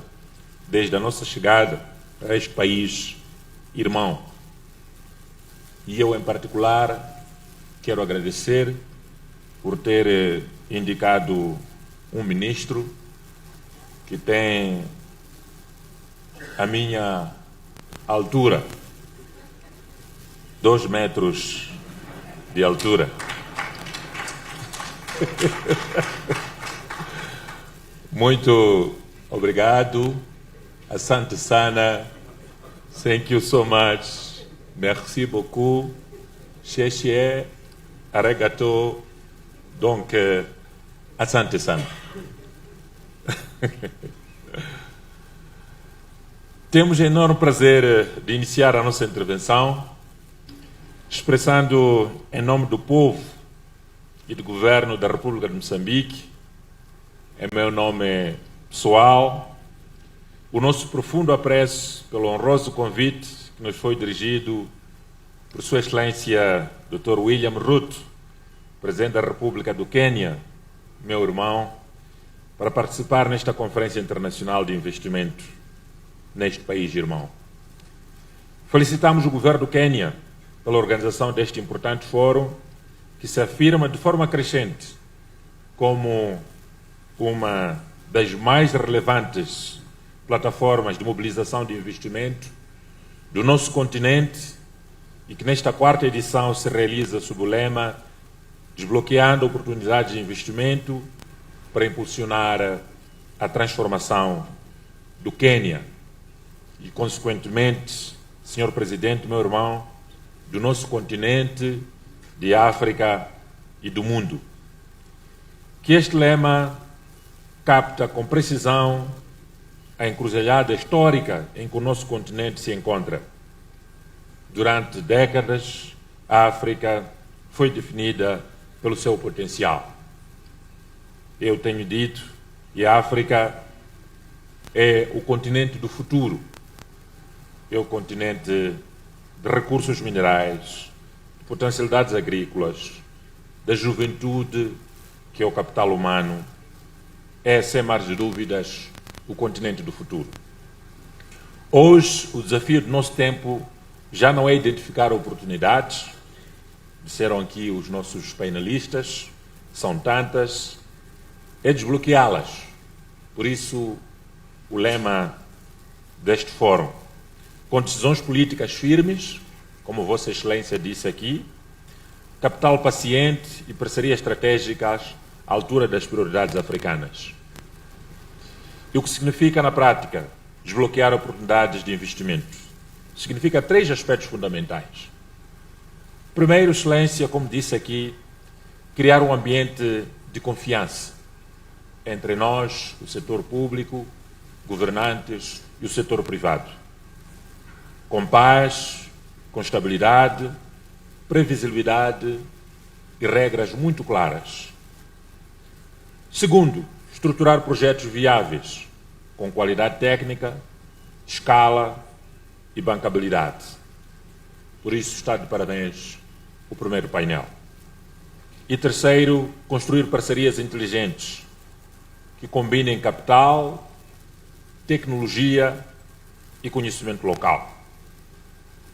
desde a nossa chegada a este país irmão. E eu, em particular, quero agradecer por ter indicado um ministro que tem a minha altura, 2 metros de altura. Muito obrigado. Asante sana. Thank you so much. Merci beaucoup. Xexie. Arigato. Donc, asante sana. Temos enorme prazer de iniciar a nossa intervenção expressando em nome do povo e do governo da República de Moçambique, em meu nome pessoal, o nosso profundo apreço pelo honroso convite que nos foi dirigido por Sua Excelência Dr. William RUTO, Presidente da República do Quênia, meu irmão, para participar nesta Conferência Internacional de Investimento neste país irmão. Felicitamos o governo do Quênia pela organização deste importante fórum, que se afirma de forma crescente como uma das mais relevantes plataformas de mobilização de investimento do nosso continente e que nesta 4ª edição se realiza sob o lema Desbloqueando oportunidades de investimento para impulsionar a transformação do Quênia e, consequentemente, Senhor Presidente, meu irmão, do nosso continente, de África e do mundo. Que este lema capta com precisão a encruzilhada histórica em que o nosso continente se encontra. Durante décadas, a África foi definida pelo seu potencial. Eu tenho dito que a África é o continente do futuro, é o continente de recursos minerais, potencialidades agrícolas, da juventude, que é o capital humano, é, sem margem de dúvidas, o continente do futuro. Hoje, o desafio do nosso tempo já não é identificar oportunidades, disseram aqui os nossos painelistas, são tantas, é desbloqueá-las. Por isso, o lema deste fórum, com decisões políticas firmes, como Vossa Excelência disse aqui, capital paciente e parcerias estratégicas à altura das prioridades africanas. E o que significa, na prática, desbloquear oportunidades de investimento? Significa 3 aspectos fundamentais. Primeiro, Excelência, como disse aqui, criar um ambiente de confiança entre nós, o setor público, governantes e o setor privado. Com paz, com estabilidade, previsibilidade e regras muito claras. Segundo, estruturar projetos viáveis, com qualidade técnica, escala e bancabilidade. Por isso está de parabéns o primeiro painel. E terceiro, construir parcerias inteligentes que combinem capital, tecnologia e conhecimento local.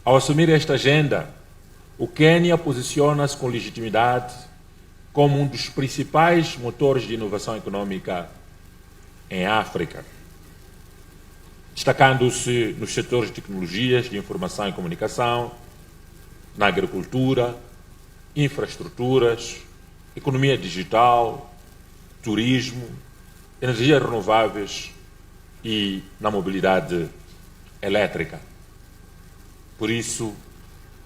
Ao assumir esta agenda, o Quênia posiciona-se com legitimidade como um dos principais motores de inovação econômica em África, destacando-se nos setores de tecnologias de informação e comunicação, na agricultura, infraestruturas, economia digital, turismo, energias renováveis e na mobilidade elétrica. Por isso,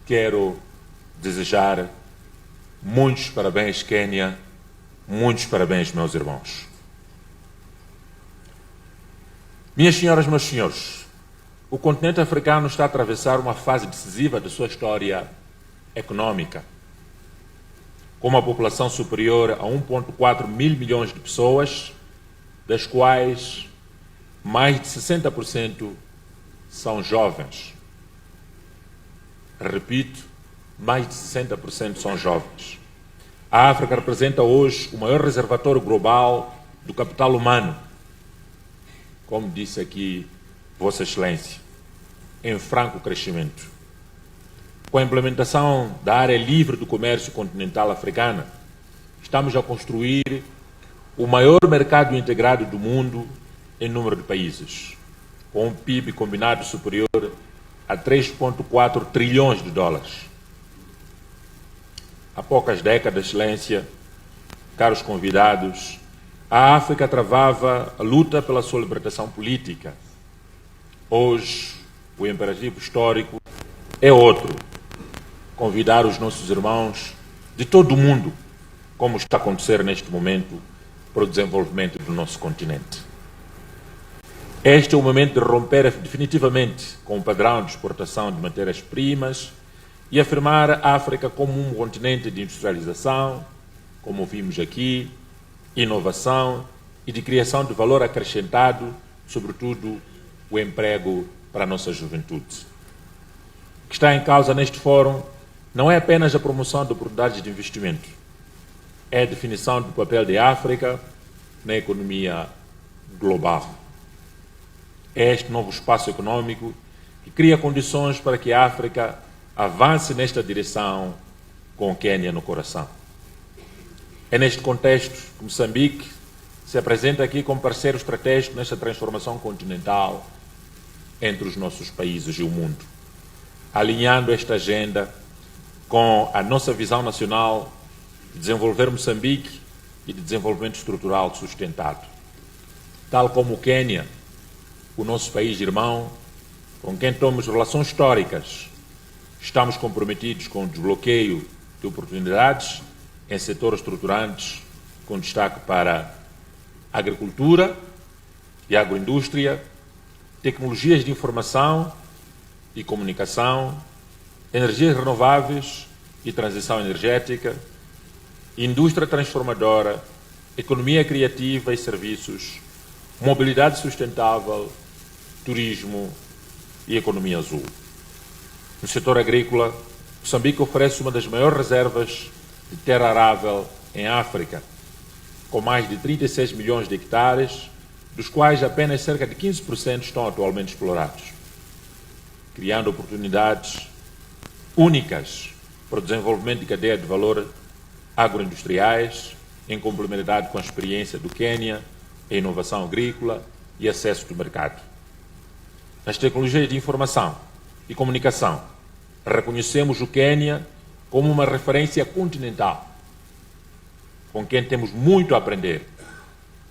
quero desejar muitos parabéns, Quênia, muitos parabéns, meus irmãos. Minhas senhoras, meus senhores, o continente africano está a atravessar uma fase decisiva de sua história econômica, com uma população superior a 1,4 mil milhões de pessoas, das quais mais de 60% são jovens. Repito, mais de 60% são jovens. A África representa hoje o maior reservatório global do capital humano, como disse aqui Vossa Excelência, em franco crescimento. Com a implementação da área livre do comércio continental africana, estamos a construir o maior mercado integrado do mundo em número de países, com um PIB combinado superior a 3,4 trilhões de dólares. Há poucas décadas, Excelência, caros convidados, a África travava a luta pela sua libertação política. Hoje, o imperativo histórico é outro: convidar os nossos irmãos de todo o mundo, como está a acontecer neste momento, para o desenvolvimento do nosso continente. Este é o momento de romper definitivamente com o padrão de exportação de matérias-primas e afirmar a África como um continente de industrialização, como vimos aqui, inovação e de criação de valor acrescentado, sobretudo o emprego para a nossa juventude. O que está em causa neste fórum não é apenas a promoção de oportunidades de investimento, é a definição do papel de África na economia global. É este novo espaço econômico que cria condições para que a África avance nesta direção com o Quênia no coração. É neste contexto que Moçambique se apresenta aqui como parceiro estratégico nesta transformação continental entre os nossos países e o mundo, alinhando esta agenda com a nossa visão nacional de desenvolver Moçambique e de desenvolvimento estrutural sustentado. Tal como o Quênia, o nosso país irmão, com quem temos relações históricas, estamos comprometidos com o desbloqueio de oportunidades em setores estruturantes, com destaque para a agricultura e a agroindústria, tecnologias de informação e comunicação, energias renováveis e transição energética, indústria transformadora, economia criativa e serviços, mobilidade sustentável, turismo e economia azul. No setor agrícola, Moçambique oferece uma das maiores reservas de terra arável em África, com mais de 36 milhões de hectares, dos quais apenas cerca de 15% estão atualmente explorados, criando oportunidades únicas para o desenvolvimento de cadeia de valor agroindustriais, em complementaridade com a experiência do Quênia, a inovação agrícola e acesso do mercado. Nas tecnologias de informação e comunicação, reconhecemos o Quênia como uma referência continental, com quem temos muito a aprender,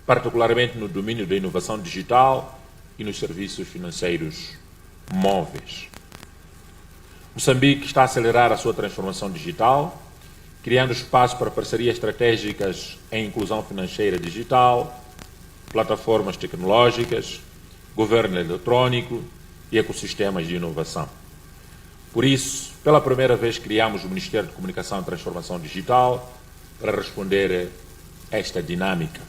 particularmente no domínio da inovação digital e nos serviços financeiros móveis. Moçambique está a acelerar a sua transformação digital, criando espaço para parcerias estratégicas em inclusão financeira digital, plataformas tecnológicas, governo eletrônico e ecossistemas de inovação. Por isso, pela primeira vez, criamos o Ministério de Comunicação e Transformação Digital para responder a esta dinâmica.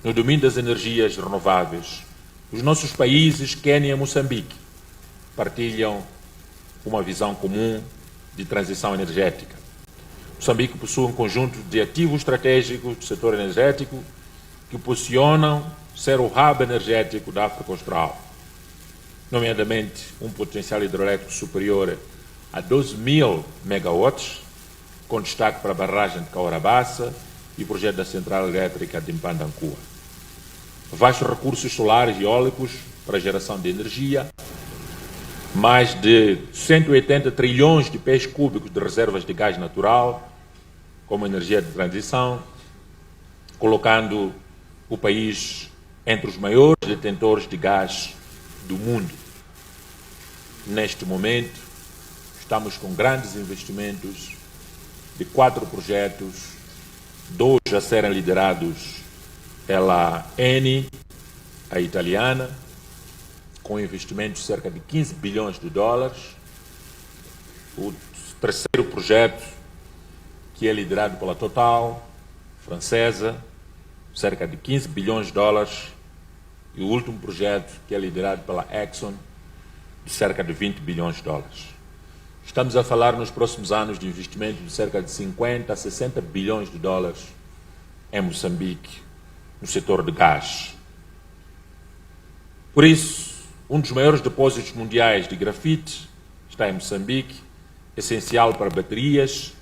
No domínio das energias renováveis, os nossos países, Quênia e Moçambique, partilham uma visão comum de transição energética. Moçambique possui um conjunto de ativos estratégicos do setor energético que posicionam ser o hub energético da África Austral, nomeadamente um potencial hidrelétrico superior a 12.000 megawatts, com destaque para a barragem de Caorabassa e o projeto da central elétrica de Mpandancua. Vastos recursos solares e eólicos para a geração de energia, mais de 180 trilhões de pés cúbicos de reservas de gás natural como energia de transição, colocando o país entre os maiores detentores de gás do mundo. Neste momento, estamos com grandes investimentos de 4 projetos, 2 a serem liderados pela Eni, a italiana, com investimentos de cerca de 15 bilhões de dólares. O terceiro projeto, que é liderado pela Total, francesa, cerca de 15 bilhões de dólares. E o último projeto, que é liderado pela Exxon, de cerca de 20 bilhões de dólares. Estamos a falar nos próximos anos de investimento de cerca de 50 a 60 bilhões de dólares em Moçambique, no setor de gás. Por isso, um dos maiores depósitos mundiais de grafite está em Moçambique, essencial para baterias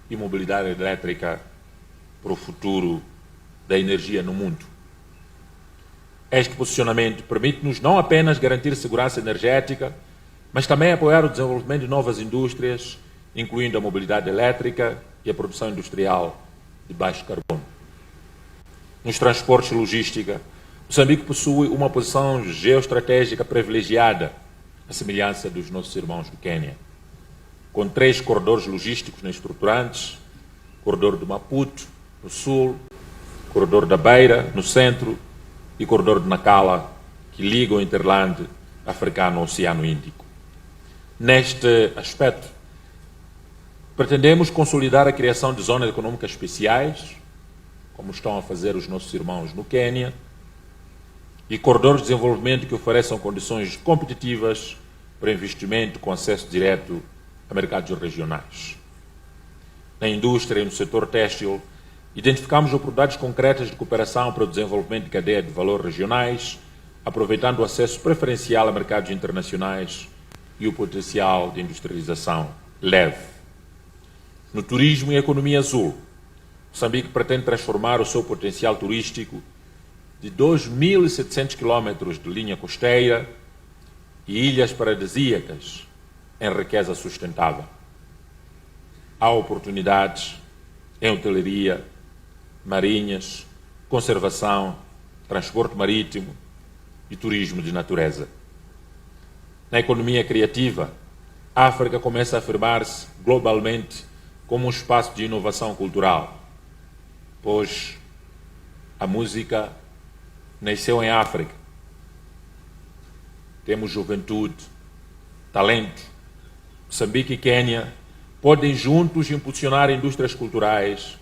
e mobilidade elétrica para o futuro da energia no mundo. Este posicionamento permite-nos não apenas garantir segurança energética, mas também apoiar o desenvolvimento de novas indústrias, incluindo a mobilidade elétrica e a produção industrial de baixo carbono. Nos transportes e logística, Moçambique possui uma posição geoestratégica privilegiada, à semelhança dos nossos irmãos do Quênia, com 3 corredores logísticos estruturantes: corredor do Maputo, no sul, corredor da Beira, no centro, e corredor de Nacala, que liga o hinterland africano ao Oceano Índico. Neste aspecto, pretendemos consolidar a criação de zonas econômicas especiais, como estão a fazer os nossos irmãos no Quênia, e corredores de desenvolvimento que ofereçam condições competitivas para investimento com acesso direto a mercados regionais. Na indústria e no setor têxtil, identificamos oportunidades concretas de cooperação para o desenvolvimento de cadeia de valor regionais, aproveitando o acesso preferencial a mercados internacionais e o potencial de industrialização leve. No turismo e economia azul, Moçambique pretende transformar o seu potencial turístico de 2.700 quilómetros de linha costeira e ilhas paradisíacas em riqueza sustentável. Há oportunidades em hotelaria, marinhas, conservação, transporte marítimo e turismo de natureza. Na economia criativa, a África começa a afirmar-se globalmente como um espaço de inovação cultural, pois a música nasceu em África. Temos juventude, talento. Moçambique e Quênia podem juntos impulsionar indústrias culturais,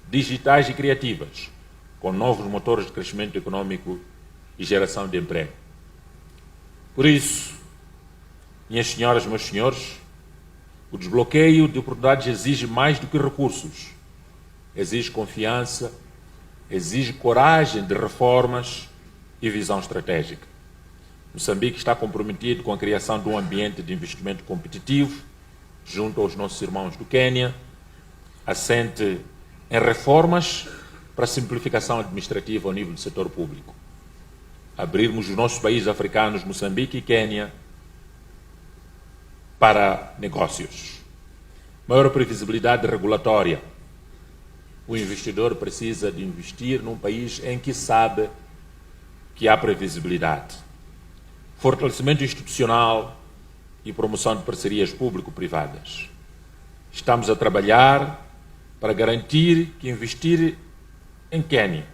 digitais e criativas, com novos motores de crescimento econômico e geração de emprego. Por isso, minhas senhoras, meus senhores, O desbloqueio de oportunidades exige mais do que recursos. Exige confiança, exige coragem de reformas e visão estratégica. Moçambique está comprometido com a criação de um ambiente de investimento competitivo, junto aos nossos irmãos do Quênia, assente em reformas para a simplificação administrativa ao nível do setor público. Abrirmos os nossos países africanos, Moçambique e Quênia, para negócios. Maior previsibilidade regulatória. O investidor precisa de investir num país em que sabe que há previsibilidade. Fortalecimento institucional e promoção de parcerias público-privadas. Estamos a trabalhar para garantir que investir em Quênia,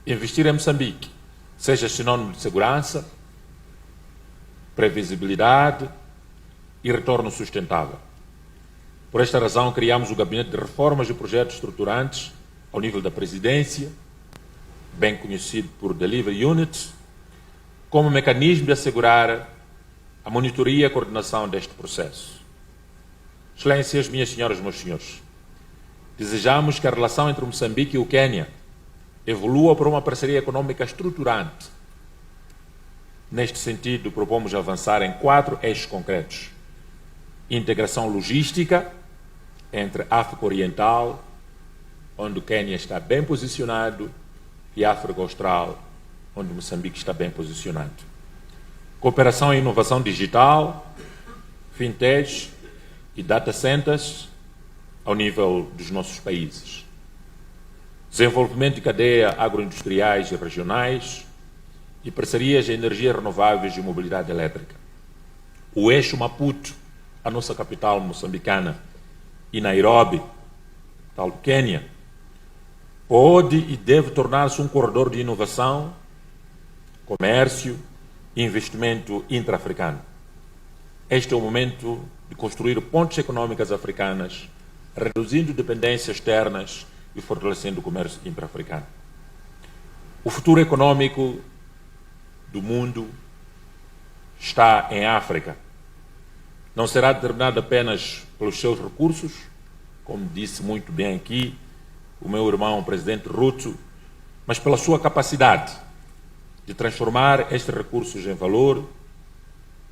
investir em Moçambique, seja sinônimo de segurança, previsibilidade e retorno sustentável. Por esta razão, criamos o Gabinete de Reformas e Projetos Estruturantes ao nível da Presidência, bem conhecido por Delivery Unit, como mecanismo de assegurar a monitoria e a coordenação deste processo. Excelências, minhas senhoras e meus senhores, desejamos que a relação entre Moçambique e o Quênia evolua para uma parceria econômica estruturante. Neste sentido, propomos avançar em 4 eixos concretos: integração logística entre África Oriental, onde o Quênia está bem posicionado, e África Austral, onde Moçambique está bem posicionado. Cooperação e inovação digital, fintech e data centers ao nível dos nossos países. Desenvolvimento de cadeia agroindustriais e regionais e parcerias em energias renováveis e mobilidade elétrica. O eixo Maputo, a nossa capital moçambicana, e Nairobi, tal Quênia, pode e deve tornar-se um corredor de inovação, comércio e investimento intra-africano. Este é o momento de construir pontes econômicas africanas, reduzindo dependências externas e fortalecendo o comércio intra-africano. O futuro econômico do mundo está em África. Não será determinado apenas pelos seus recursos, como disse muito bem aqui o meu irmão, o presidente RUTO, mas pela sua capacidade de transformar estes recursos em valor.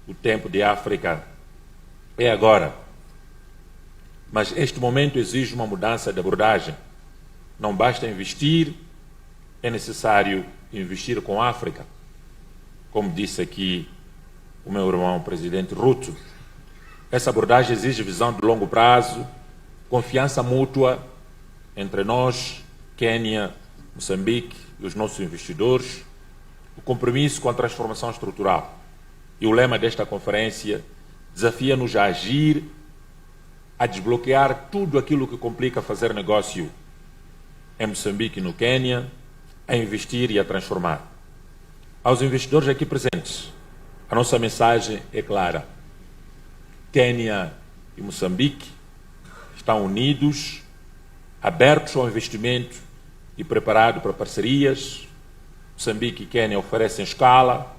O tempo de África é agora. Mas este momento exige uma mudança de abordagem. Não basta investir, é necessário investir com a África. Como disse aqui o meu irmão, o presidente RUTO, essa abordagem exige visão de longo prazo, confiança mútua entre nós, Quênia, Moçambique e os nossos investidores, o compromisso com a transformação estrutural. E o lema desta conferência desafia-nos a agir, a desbloquear tudo aquilo que complica fazer negócio em Moçambique e no Quênia, a investir e a transformar. Aos investidores aqui presentes, a nossa mensagem é clara. Quênia e Moçambique estão unidos, abertos ao investimento e preparados para parcerias. Moçambique e Quênia oferecem escala,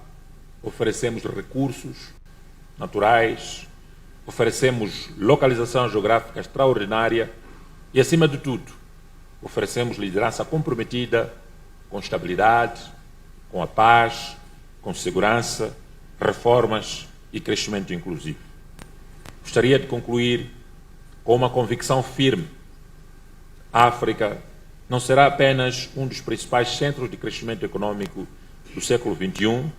oferecemos recursos naturais, oferecemos localização geográfica extraordinária e, acima de tudo, oferecemos liderança comprometida com estabilidade, com a paz, com segurança, reformas e crescimento inclusivo. Gostaria de concluir com uma convicção firme. A África não será apenas um dos principais centros de crescimento econômico do século XXI,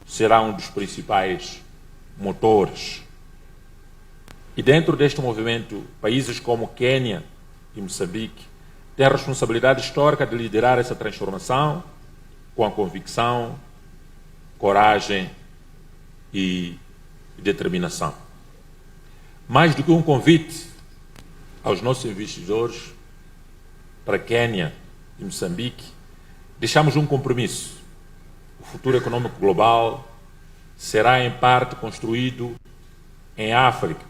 será um dos principais motores. E dentro deste movimento, países como Quênia e Moçambique têm a responsabilidade histórica de liderar essa transformação com a convicção, coragem e determinação. Mais do que um convite aos nossos investidores para Quênia e Moçambique, deixamos um compromisso. O futuro econômico global será em parte construído em África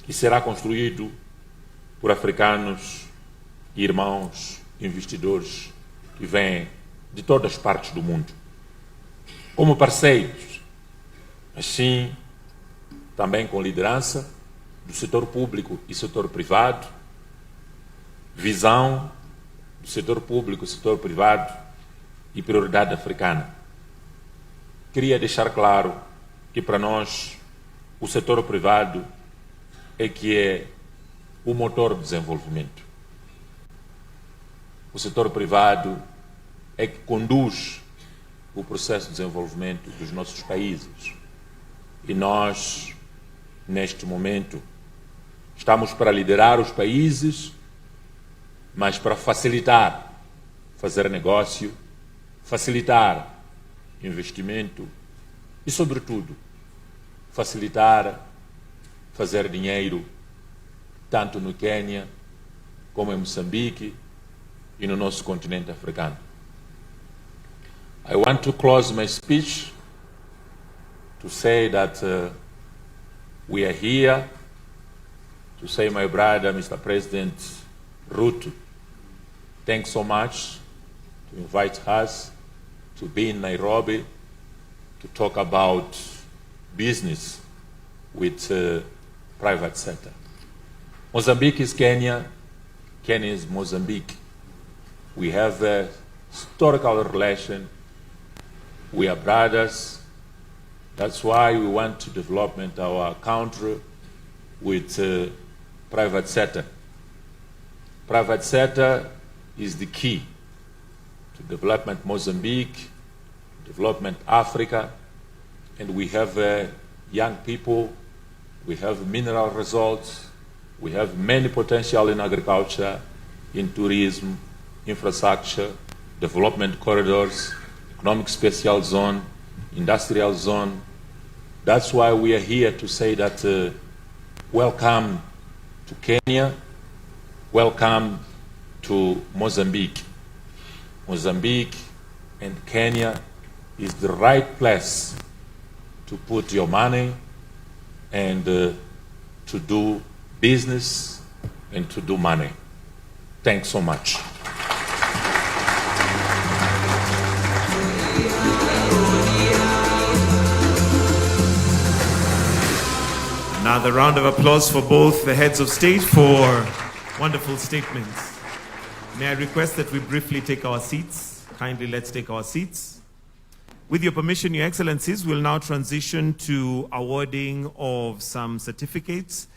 e será construído por africanos e irmãos investidores que vêm de todas as partes do mundo. Como parceiros, mas sim também com liderança, do setor público e setor privado, visão do setor público e setor privado e prioridade africana. Queria deixar claro que para nós o setor privado é que é o motor do desenvolvimento. O setor privado é que conduz o processo de desenvolvimento dos nossos países. E nós, neste momento, estamos para liderar os países, mas para facilitar fazer negócio, facilitar investimento e, sobretudo, facilitar fazer dinheiro tanto no Quênia como em Moçambique e no nosso continente africano. I want to close my speech to say that we are here to say, my brother, Mr. President RUTO, thanks so much to invite us to be in Nairobi to talk about business with private sector. Mozambique is Kenya, Kenya is Mozambique. We have a historical relation. We are brothers. That's why we want to develop our country with private sector. Private sector is the key to development Mozambique, development Africa, and we have young people, we have mineral resources, we have many potential in agriculture, in tourism, infrastructure, development corridors, economic special zone, industrial zone. That's why we are here to say that welcome to Kenya, welcome to Mozambique. Mozambique and Kenya is the right place to put your money and to do business and to do money. Thanks so much.
Another round of applause for both the heads of state for wonderful statements. May I request that we briefly take our seats? Kindly let's take our seats. With your permission, Your Excellencies, we'll now transition to awarding of some certificates.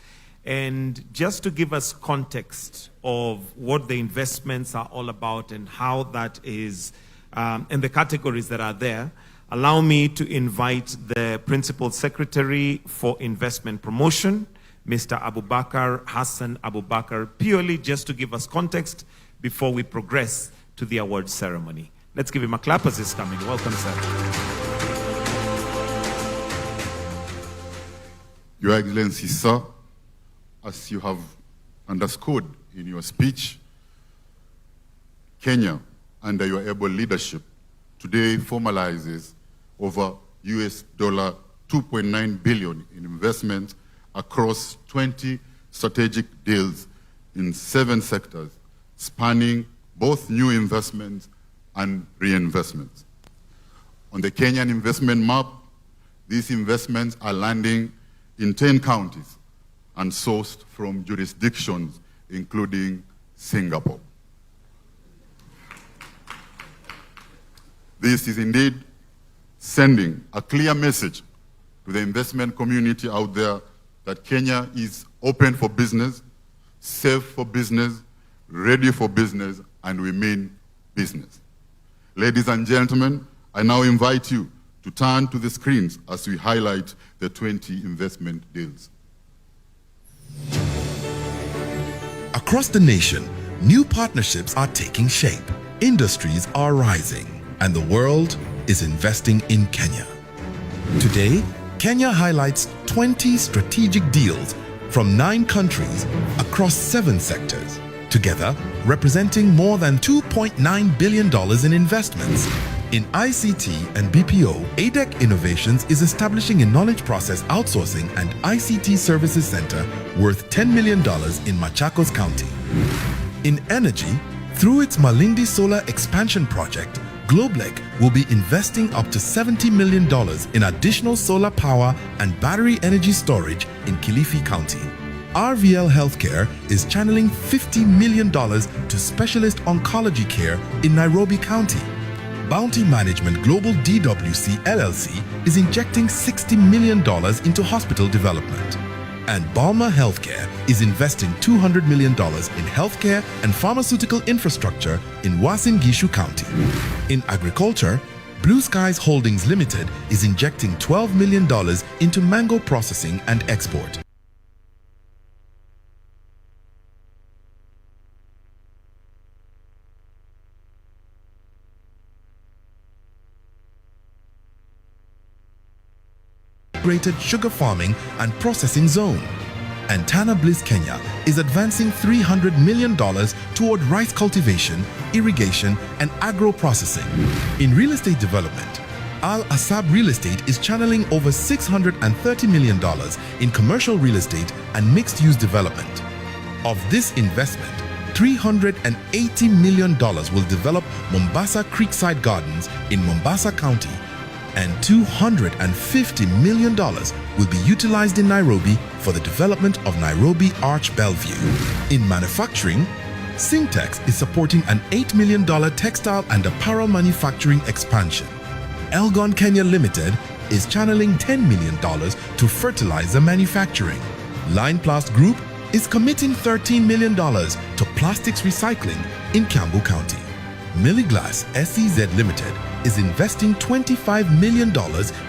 And just to give us context of what the investments are all about and how that is, and the categories that are there, allow me to invite the Principal Secretary for Investment Promotion, Mr. Abubakar Hassan Abubakar, purely just to give us context before we progress to the award ceremony. Let's give him a clap as he's coming. Welcome, sir.
Your Excellency, sir, as you have underscored in your speech, Kenya, under your able leadership, today formalizes over $2.9 billion in investment across 20 strategic deals in 7 sectors, spanning both new investments and reinvestments. On the Kenyan investment map, these investments are landing in 10 counties and sourced from jurisdictions including Singapore. This is indeed sending a clear message to the investment community out there that Kenya is open for business, safe for business, ready for business, and we mean business. Ladies and gentlemen, I now invite you to turn to the screens as we highlight the 20 investment deals.
Across the nation, new partnerships are taking shape, industries are rising, and the world is investing in Kenya. Today, Kenya highlights 20 strategic deals from 9 countries across 7 sectors, together representing more than $2.9 billion in investments. In ICT and BPO, ADEC Innovations is establishing a knowledge process outsourcing and ICT services center worth $10 million in Machakos County. In energy, through its Malindi Solar Expansion Project, Globelec will be investing up to $70 million in additional solar power and battery energy storage in Kilifi County. RVL Healthcare is channeling $50 million to specialist oncology care in Nairobi County. Bounty Management Global DWC LLC is injecting $60 million into hospital development. And Balmer Healthcare is investing $200 million in healthcare and pharmaceutical infrastructure in Uasin Gishu County. In agriculture, Blue Skies Holdings Limited is injecting $12 million into mango processing and export. Integrated sugar farming and processing zone. And Tana Bliss Kenya is advancing $300 million toward rice cultivation, irrigation, and agro-processing. In real estate development, Al Asab Real Estate is channeling over $630 million in commercial real estate and mixed-use development. Of this investment, $380 million will develop Mombasa Creekside Gardens in Mombasa County, and $250 million will be utilized in Nairobi for the development of Nairobi Arch Bellevue. In manufacturing, Syntex is supporting an $8 million textile and apparel manufacturing expansion. Elgon Kenya Limited is channeling $10 million to fertilizer manufacturing. Lineplast Group is committing $13 million to plastics recycling in Kiambu County. Milliglass SEZ Limited is investing $25 million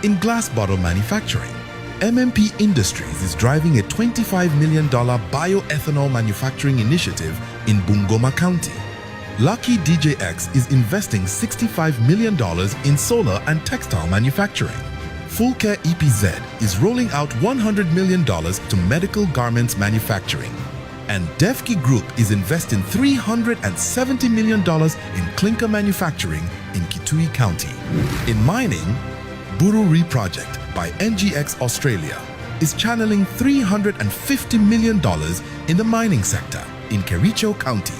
in glass bottle manufacturing. MMP Industries is driving a $25 million bioethanol manufacturing initiative in Bungoma County. Lucky DJX is investing $65 million in solar and textile manufacturing. Full Care EPZ is rolling out $100 million to medical garments manufacturing. And Defki Group is investing $370 million in clinker manufacturing in Kitui County. In mining, Bururi Project by NGX Australia is channeling $350 million in the mining sector in Kericho County.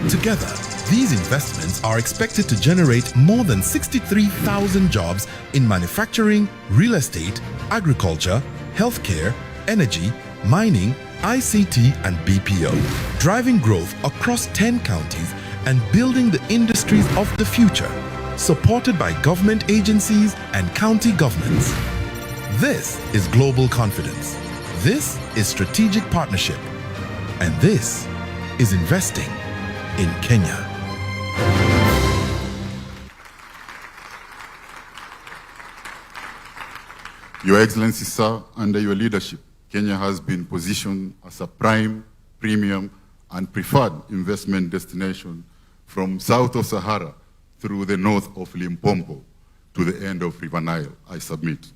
Together, these investments are expected to generate more than 63,000 jobs in manufacturing, real estate, agriculture, healthcare, energy, mining, ICT, and BPO, driving growth across 10 counties and building the industries of the future, supported by government agencies and county governments. This is global confidence. This is strategic partnership. And this is investing in Kenya.
Your Excellency, sir, under your leadership, Kenya has been positioned as a prime, premium, and preferred investment destination from south of Sahara through the north of Limpopo to the end of River Nile. I submit.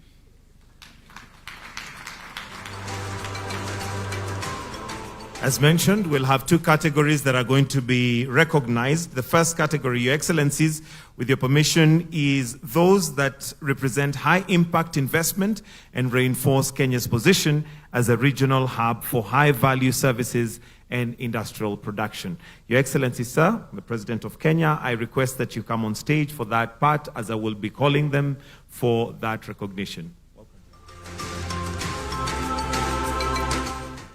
As mentioned, we'll have two categories that are going to be recognized. The first category, Your Excellencies, with your permission, is those that represent high-impact investment and reinforce Kenya's position as a regional hub for high-value services and industrial production. Your Excellency, sir, the President of Kenya, I request that you come on stage for that part, as I will be calling them for that recognition.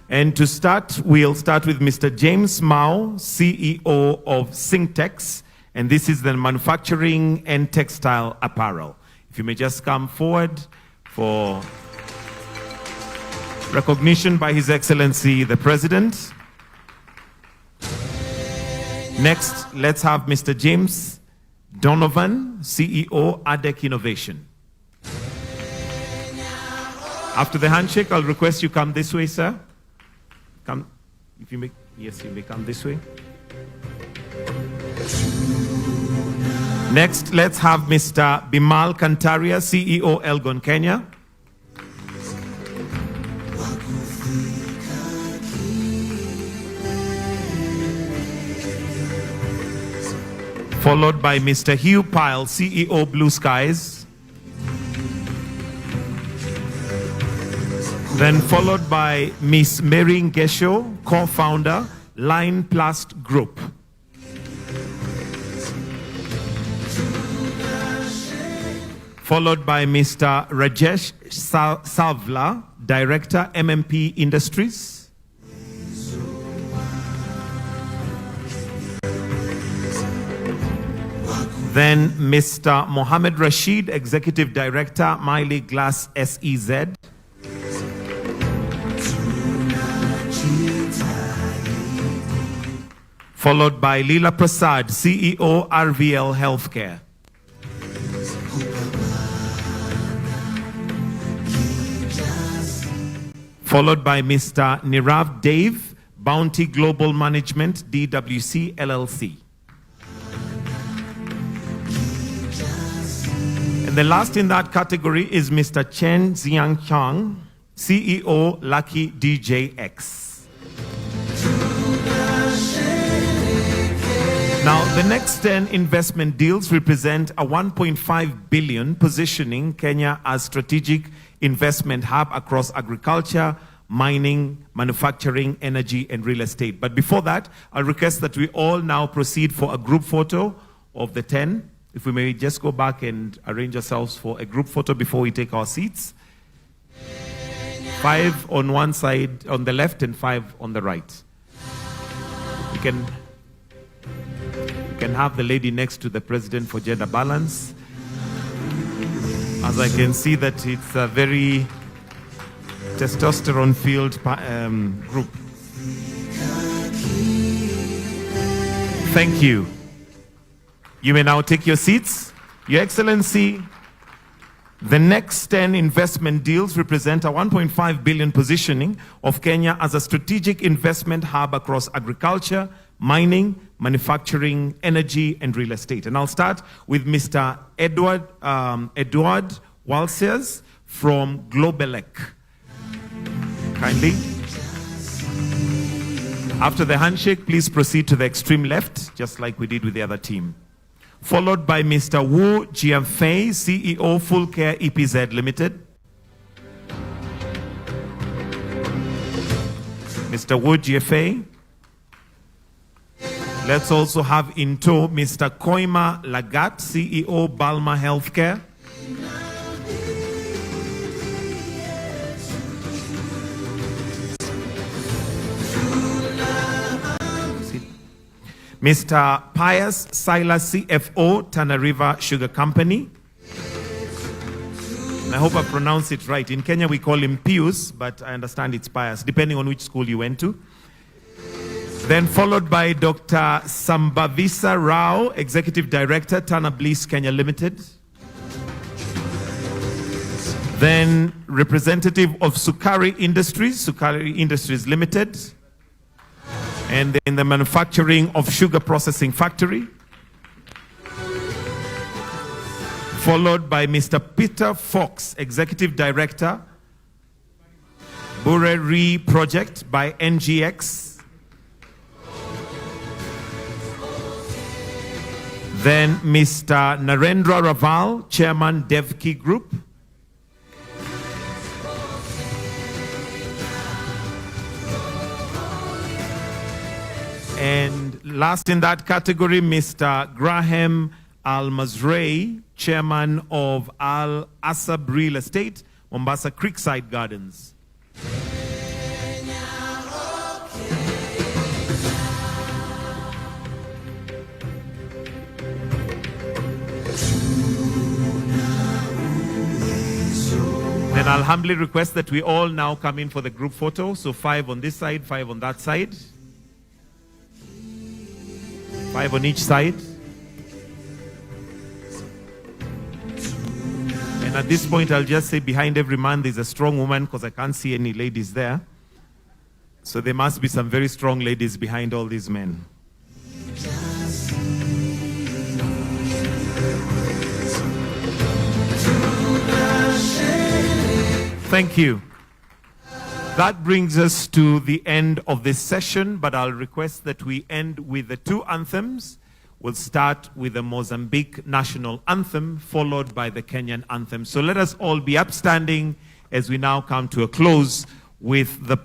And to start, we'll start with Mr. James Mao, CEO of Syntex, and this is the manufacturing and textile apparel. If you may just come forward for recognition by His Excellency the President. Next, let's have Mr. James Donovan, CEO, ADEC Innovation. After the handshake, I'll request you come this way, sir. Come, if you may, yes, you may come this way. Next, let's have Mr. Bimal Kantaria, CEO, Elgon Kenya. Followed by Mr. Hugh Pyle, CEO, Blue Skies. Then followed by Ms. Mary Ngesho, co-founder, Lineplast Group. Followed by Mr. Rajesh Savla, Director, MMP Industries. Then Mr. Mohammed Rashid, Executive Director, Miley Glass SEZ. Followed by Leela Prasad, CEO, RVL Healthcare. Followed by Mr. Nirav Dave, Bounty Global Management, DWC LLC. And the last in that category is Mr. Chen Xiangchang, CEO, Lucky DJX. Now, the next 10 investment deals represent a 1.5 billion, positioning Kenya as strategic investment hub across agriculture, mining, manufacturing, energy, and real estate. But before that, I'll request that we all now proceed for a group photo of the 10. If we may just go back and arrange ourselves for a group photo before we take our seats. 5 on one side on the left and 5 on the right. We can have the lady next to the president for gender balance. As I can see that it's a very testosterone-filled group. Thank you. You may now take your seats. Your Excellency, the next 10 investment deals represent a 1.5 billion positioning of Kenya as a strategic investment hub across agriculture, mining, manufacturing, energy, and real estate. And I'll start with Mr. Edward Walsers from Globelec. Kindly. After the handshake, please proceed to the extreme left, just like we did with the other team. Followed by Mr. Wu Jianfei, CEO, Full Care EPZ Limited. Mr. Wu Jianfei. Let's also have in tow Mr. Koima Lagat, CEO, Balma Healthcare. Mr. Pius Silas, CFO, Tana River Sugar Company. And I hope I pronounced it right. In Kenya, we call him Pius, but I understand it's Pius, depending on which school you went to. Then followed by Dr. Sambavisa Rao, Executive Director, Tana Bliss Kenya Limited. Then representative of Sukari Industries Limited. And then the manufacturing of sugar processing factory. Followed by Mr. Peter Fox, Executive Director, Bureri Project by NGX. Then Mr. Narendra Raval, Chairman, Devki Group. And last in that category, Mr. Graham Al-Mazrei, Chairman of Al Asab Real Estate, Mombasa Creekside Gardens. Then I'll humbly request that we all now come in for the group photo. So 5 on this side, 5 on that side. 5 on each side. And at this point, I'll just say behind every man, there's a strong woman, because I can't see any ladies there. So there must be some very strong ladies behind all these men. Thank you. That brings us to the end of this session, but I'll request that we end with the 2 anthems. We'll start with the Mozambique national anthem, followed by the Kenyan anthem. So let us all be upstanding as we now come to a close with the